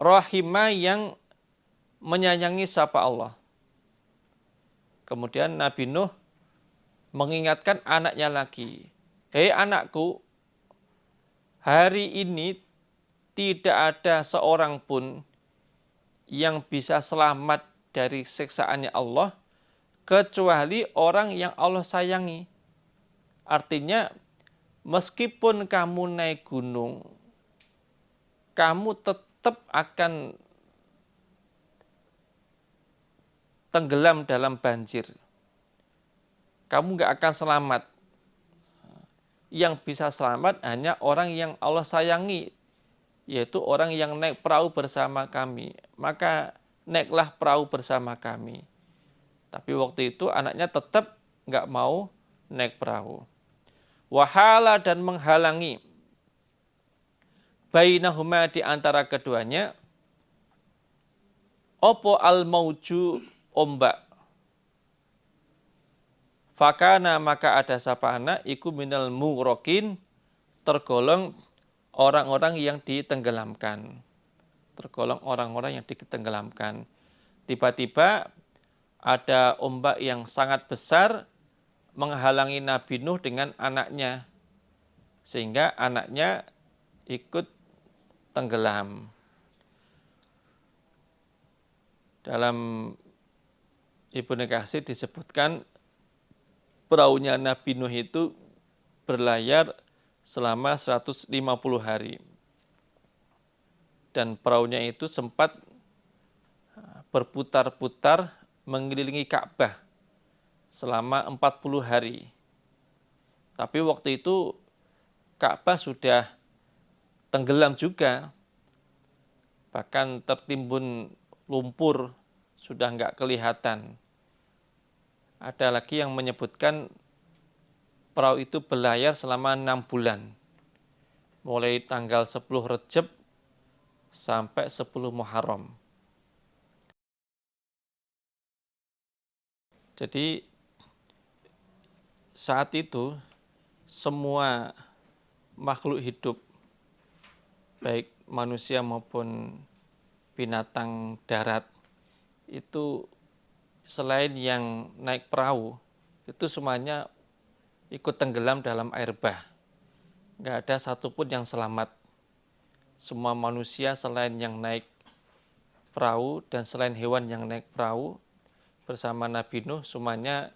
rahimah, yang menyayangi sapa Allah. Kemudian Nabi Nuh mengingatkan anaknya lagi. Hei anakku, hari ini tidak ada seorang pun yang bisa selamat dari siksaannya Allah kecuali orang yang Allah sayangi. Artinya meskipun kamu naik gunung, kamu tetap akan tenggelam dalam banjir. Kamu nggak akan selamat. Yang bisa selamat hanya orang yang Allah sayangi, yaitu orang yang naik perahu bersama kami. Maka naiklah perahu bersama kami. Tapi waktu itu anaknya tetap nggak mau naik perahu. Wahala, dan menghalangi bainahuma, di antara keduanya, opo al-mauju, ombak. Fakana, maka ada sapa anak iku minal mughrokin, tergolong orang-orang yang ditenggelamkan. Tergolong orang-orang yang ditenggelamkan. Tiba-tiba ada ombak yang sangat besar menghalangi Nabi Nuh dengan anaknya, sehingga anaknya ikut tenggelam. Dalam Ibnu Katsir disebutkan perahunya Nabi Nuh itu berlayar selama 150 hari. Dan perahunya itu sempat berputar-putar mengelilingi Ka'bah selama 40 hari. Tapi waktu itu Ka'bah sudah tenggelam juga. Bahkan tertimbun lumpur, sudah nggak kelihatan. Ada lagi yang menyebutkan perahu itu berlayar selama 6 bulan. Mulai tanggal 10 Rejab sampai 10 Muharram. Jadi saat itu semua makhluk hidup, baik manusia maupun binatang darat, itu selain yang naik perahu, itu semuanya ikut tenggelam dalam air bah. Nggak ada satupun yang selamat. Semua manusia selain yang naik perahu dan selain hewan yang naik perahu bersama Nabi Nuh, semuanya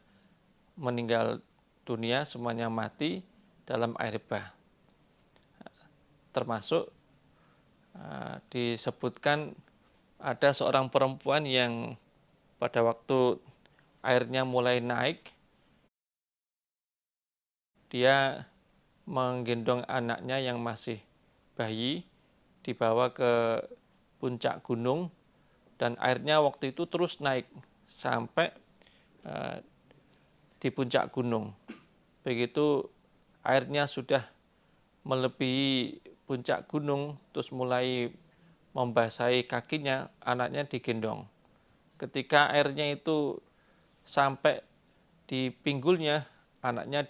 meninggal dunia, semuanya mati dalam air bah. Termasuk disebutkan ada seorang perempuan yang pada waktu airnya mulai naik, dia menggendong anaknya yang masih bayi, dibawa ke puncak gunung, dan airnya waktu itu terus naik sampai di puncak gunung. Begitu airnya sudah melebihi puncak gunung, terus mulai membasahi kakinya, anaknya digendong. Ketika airnya itu sampai di pinggulnya, anaknya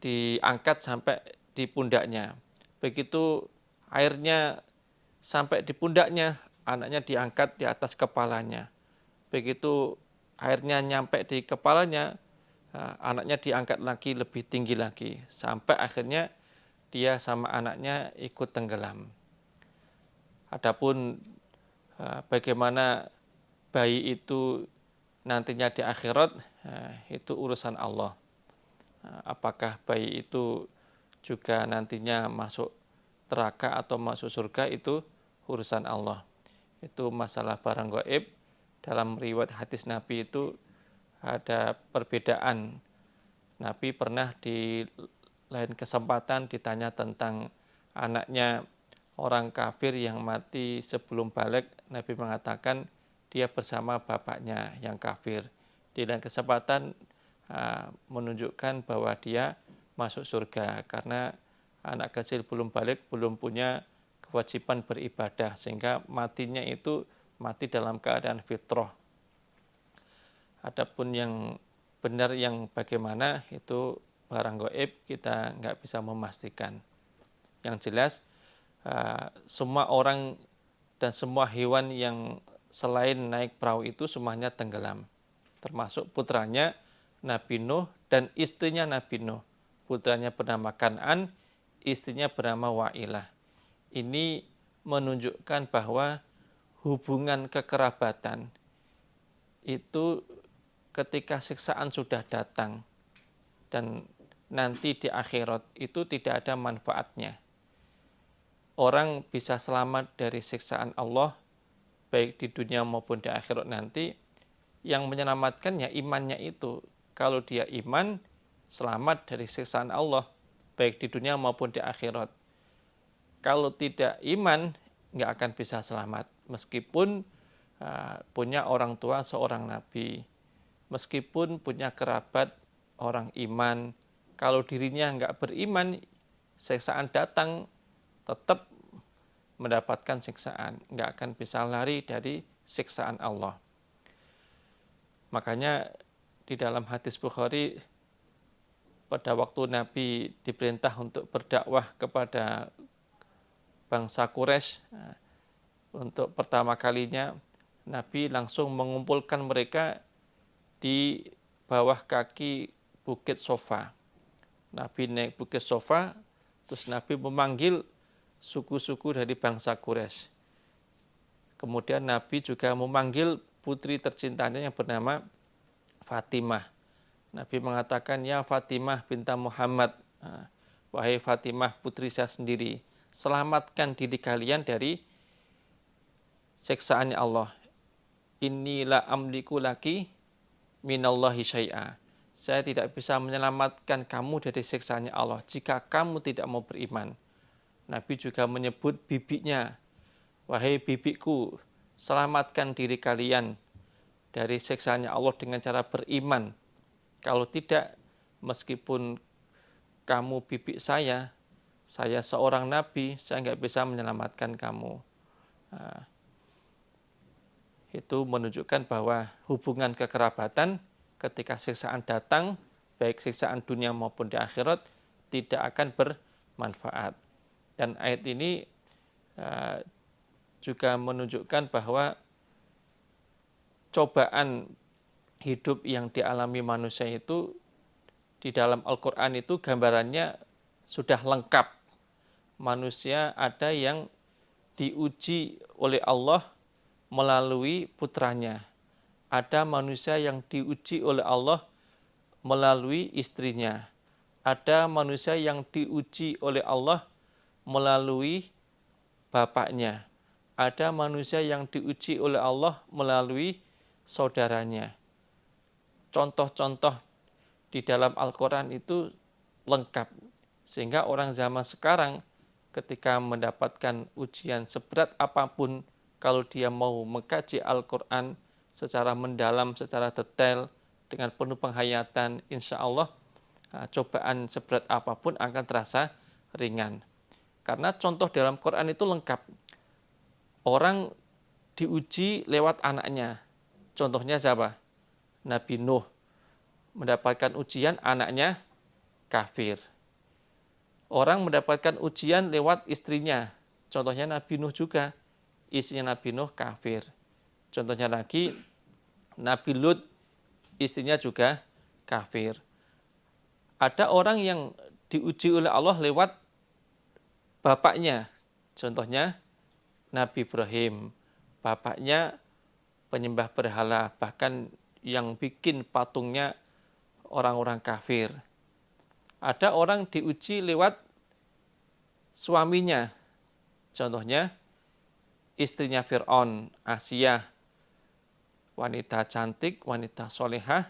diangkat sampai di pundaknya. Begitu airnya sampai di pundaknya, anaknya diangkat di atas kepalanya. Begitu airnya nyampe di kepalanya, anaknya diangkat lagi lebih tinggi lagi. Sampai akhirnya dia sama anaknya ikut tenggelam. Adapun bagaimana bayi itu nantinya di akhirat, itu urusan Allah. Apakah bayi itu juga nantinya masuk neraka atau masuk surga, itu urusan Allah. Itu masalah barang gaib. Dalam riwayat hadis Nabi itu ada perbedaan. Nabi pernah di lain kesempatan ditanya tentang anaknya orang kafir yang mati sebelum balik. Nabi mengatakan dia bersama bapaknya yang kafir. Di lain kesempatan menunjukkan bahwa dia masuk surga karena anak kecil belum balik, belum punya kewajiban beribadah, sehingga matinya itu mati dalam keadaan fitrah. Adapun yang benar yang bagaimana, itu barang gaib, kita nggak bisa memastikan. Yang jelas semua orang dan semua hewan yang selain naik perahu itu semuanya tenggelam, termasuk putranya Nabi Nuh dan istrinya Nabi Nuh. Putranya bernama Kan'an, istrinya bernama Wa'ilah. Ini menunjukkan bahwa hubungan kekerabatan itu ketika siksaan sudah datang dan nanti di akhirat itu tidak ada manfaatnya. Orang bisa selamat dari siksaan Allah baik di dunia maupun di akhirat nanti. Yang menyelamatkannya imannya itu. Kalau dia iman, selamat dari siksaan Allah baik di dunia maupun di akhirat. Kalau tidak iman, nggak akan bisa selamat. Meskipun punya orang tua seorang nabi, meskipun punya kerabat orang iman, kalau dirinya nggak beriman, siksaan datang, tetap mendapatkan siksaan. Nggak akan bisa lari dari siksaan Allah. Makanya di dalam hadis Bukhari, pada waktu Nabi diperintah untuk berdakwah kepada bangsa Quraisy, untuk pertama kalinya Nabi langsung mengumpulkan mereka di bawah kaki Bukit Sofa. Nabi naik Bukit Sofa, terus Nabi memanggil suku-suku dari bangsa Quraisy. Kemudian Nabi juga memanggil putri tercintanya yang bernama Fatimah. Nabi mengatakan, ya Fatimah binta Muhammad, wahai Fatimah putri saya sendiri, selamatkan diri kalian dari siksaannya Allah. Inilah amliku laki minallahi syai'a. Saya tidak bisa menyelamatkan kamu dari siksaannya Allah jika kamu tidak mau beriman. Nabi juga menyebut bibinya, wahai bibiku, selamatkan diri kalian dari siksaannya Allah dengan cara beriman. Kalau tidak, meskipun kamu bibi saya seorang nabi, saya nggak bisa menyelamatkan kamu. Itu menunjukkan bahwa hubungan kekerabatan ketika siksaan datang, baik siksaan dunia maupun di akhirat, tidak akan bermanfaat. Dan ayat ini juga menunjukkan bahwa cobaan hidup yang dialami manusia itu di dalam Al-Quran itu gambarannya sudah lengkap. Manusia ada yang diuji oleh Allah melalui putranya. Ada manusia yang diuji oleh Allah melalui istrinya. Ada manusia yang diuji oleh Allah melalui bapaknya. Ada manusia yang diuji oleh Allah melalui saudaranya. Contoh-contoh di dalam Al-Quran itu lengkap. Sehingga orang zaman sekarang ketika mendapatkan ujian seberat apapun, kalau dia mau mengkaji Al-Quran secara mendalam, secara detail, dengan penuh penghayatan, insya Allah cobaan seberat apapun akan terasa ringan. Karena contoh dalam Quran itu lengkap. Orang diuji lewat anaknya. Contohnya siapa? Nabi Nuh mendapatkan ujian, anaknya kafir. Orang mendapatkan ujian lewat istrinya. Contohnya Nabi Nuh juga. Istrinya Nabi Nuh kafir. Contohnya lagi Nabi Lut, istrinya juga kafir. Ada orang yang diuji oleh Allah lewat bapaknya. Contohnya Nabi Ibrahim. Bapaknya penyembah berhala, bahkan yang bikin patungnya orang-orang kafir. Ada orang diuji lewat suaminya. Contohnya istrinya Fir'aun, Asiyah, wanita cantik, wanita solehah,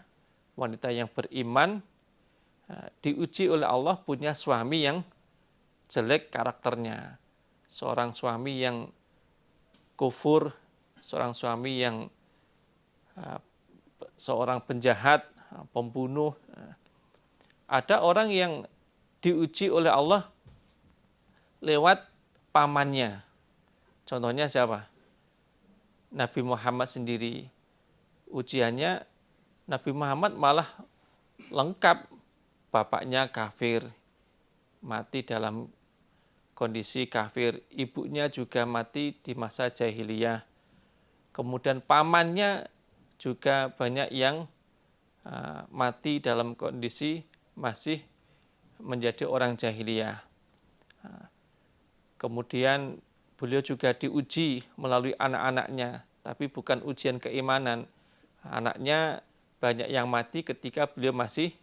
wanita yang beriman, diuji oleh Allah punya suami yang jelek karakternya. Seorang suami yang kufur, seorang suami yang seorang penjahat, pembunuh. Ada orang yang diuji oleh Allah lewat pamannya. Contohnya siapa? Nabi Muhammad sendiri. Ujiannya Nabi Muhammad malah lengkap. Bapaknya kafir, mati dalam kondisi kafir. Ibunya juga mati di masa jahiliyah. Kemudian pamannya juga banyak yang mati dalam kondisi masih menjadi orang jahiliyah. Kemudian beliau juga diuji melalui anak-anaknya, tapi bukan ujian keimanan. Anaknya banyak yang mati ketika beliau masih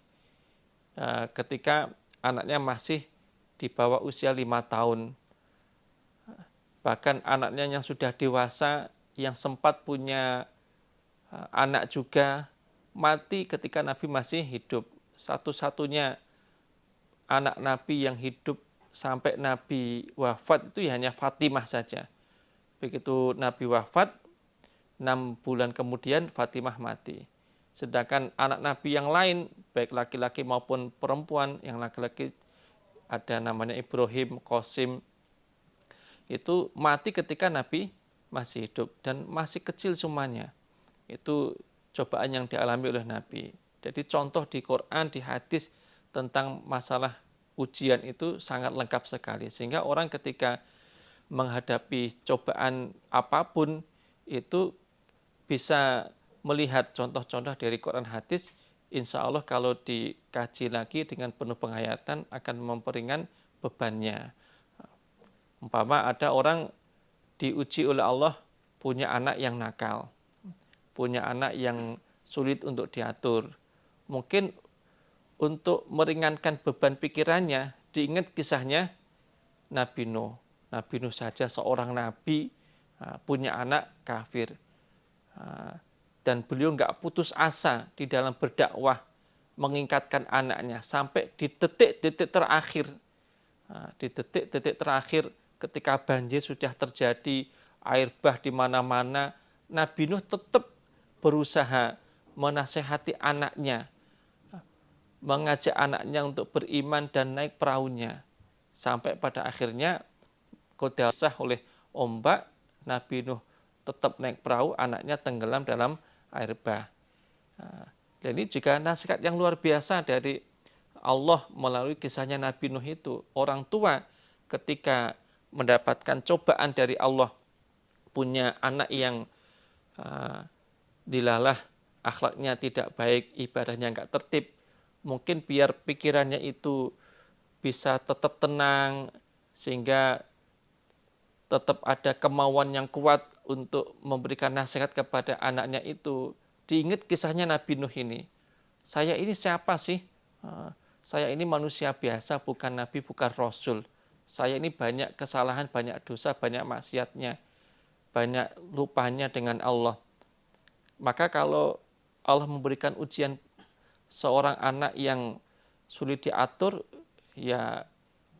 ketika anaknya masih di bawah usia 5 tahun. Bahkan anaknya yang sudah dewasa, yang sempat punya anak juga, mati ketika Nabi masih hidup. Satu-satunya anak Nabi yang hidup sampai Nabi wafat itu hanya Fatimah saja. Begitu Nabi wafat, 6 bulan kemudian Fatimah mati. Sedangkan anak Nabi yang lain, baik laki-laki maupun perempuan, yang laki-laki ada namanya Ibrahim, Qasim, itu mati ketika Nabi masih hidup dan masih kecil semuanya. Itu cobaan yang dialami oleh Nabi. Jadi contoh di Quran, di hadis tentang masalah ujian itu sangat lengkap sekali. Sehingga orang ketika menghadapi cobaan apapun itu bisa melihat contoh-contoh dari Quran hadis, insya Allah kalau dikaji lagi dengan penuh penghayatan akan memperingan bebannya. Umpama ada orang diuji oleh Allah punya anak yang nakal, punya anak yang sulit untuk diatur. Mungkin untuk meringankan beban pikirannya, diingat kisahnya Nabi Nuh. Nabi Nuh saja seorang nabi punya anak kafir. Dan beliau nggak putus asa di dalam berdakwah, mengingatkan anaknya sampai di detik-detik terakhir. Di detik-detik terakhir ketika banjir sudah terjadi, air bah di mana-mana, Nabi Nuh tetap berusaha menasehati anaknya, mengajak anaknya untuk beriman dan naik perahunya. Sampai pada akhirnya kodasah oleh ombak, Nabi Nuh tetap naik perahu, anaknya tenggelam dalam air bah. Dan ini juga nasihat yang luar biasa dari Allah melalui kisahnya Nabi Nuh itu. Orang tua ketika mendapatkan cobaan dari Allah, punya anak yang dilalah akhlaknya tidak baik, ibadahnya nggak tertib, mungkin biar pikirannya itu bisa tetap tenang, sehingga tetap ada kemauan yang kuat untuk memberikan nasihat kepada anaknya itu. Diingat kisahnya Nabi Nuh ini. Saya ini siapa sih? Saya ini manusia biasa, bukan Nabi, bukan Rasul. Saya ini banyak kesalahan, banyak dosa, banyak maksiatnya, banyak lupanya dengan Allah. Maka kalau Allah memberikan ujian seorang anak yang sulit diatur, ya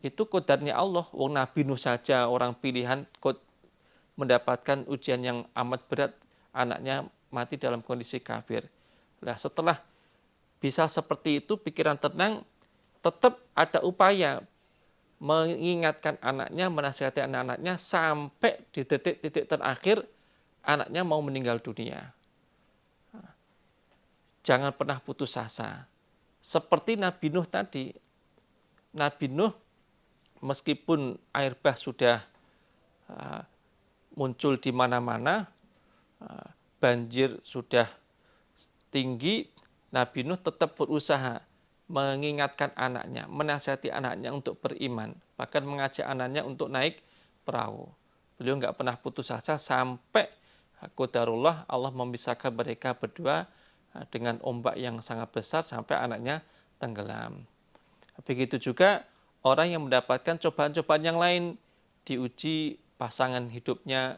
itu kodarnya Allah. Wong Nabi Nuh saja orang pilihan mendapatkan ujian yang amat berat, anaknya mati dalam kondisi kafir. Nah, setelah bisa seperti itu, pikiran tenang, tetap ada upaya mengingatkan anaknya, menasihati anak-anaknya sampai di titik-titik terakhir anaknya mau meninggal dunia. Jangan pernah putus asa. Seperti Nabi Nuh tadi. Nabi Nuh meskipun air bah sudah muncul di mana-mana, banjir sudah tinggi, Nabi Nuh tetap berusaha mengingatkan anaknya, menasihati anaknya untuk beriman, bahkan mengajak anaknya untuk naik perahu. Beliau nggak pernah putus asa sampai qadarullah Allah memisahkan mereka berdua dengan ombak yang sangat besar sampai anaknya tenggelam. Begitu juga orang yang mendapatkan cobaan-cobaan yang lain, diuji pasangan hidupnya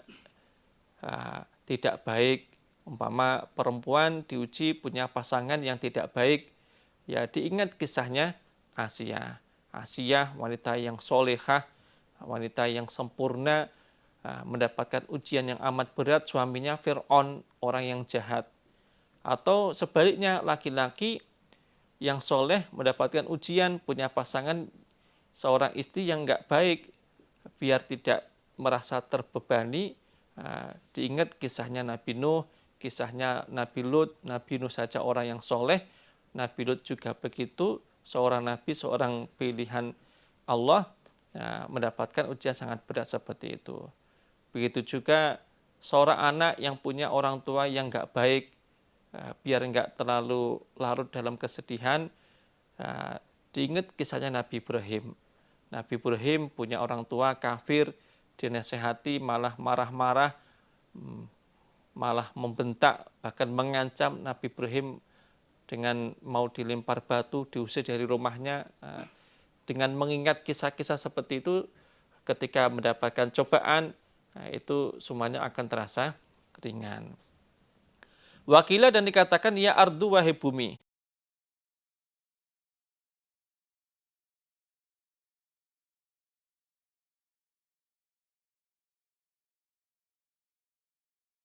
tidak baik, umpama perempuan diuji punya pasangan yang tidak baik, ya diingat kisahnya Asia. Asia wanita yang solehah, wanita yang sempurna, mendapatkan ujian yang amat berat, suaminya Fir'aun, orang yang jahat. Atau sebaliknya, laki-laki yang soleh mendapatkan ujian, punya pasangan seorang istri yang nggak baik, biar tidak merasa terbebani, diingat kisahnya Nabi Nuh, kisahnya Nabi Lut. Nabi Nuh saja orang yang soleh, Nabi Lut juga begitu, seorang nabi, seorang pilihan Allah, mendapatkan ujian sangat berat seperti itu. Begitu juga seorang anak yang punya orang tua yang nggak baik, biar nggak terlalu larut dalam kesedihan, diingat kisahnya Nabi Ibrahim. Nabi Ibrahim punya orang tua kafir, dinasehati malah marah-marah, malah membentak, bahkan mengancam Nabi Ibrahim dengan mau dilempar batu, diusir dari rumahnya. Dengan mengingat kisah-kisah seperti itu, ketika mendapatkan cobaan, itu semuanya akan terasa ringan. Wakilah dan dikatakan, ya ardu wahai bumi,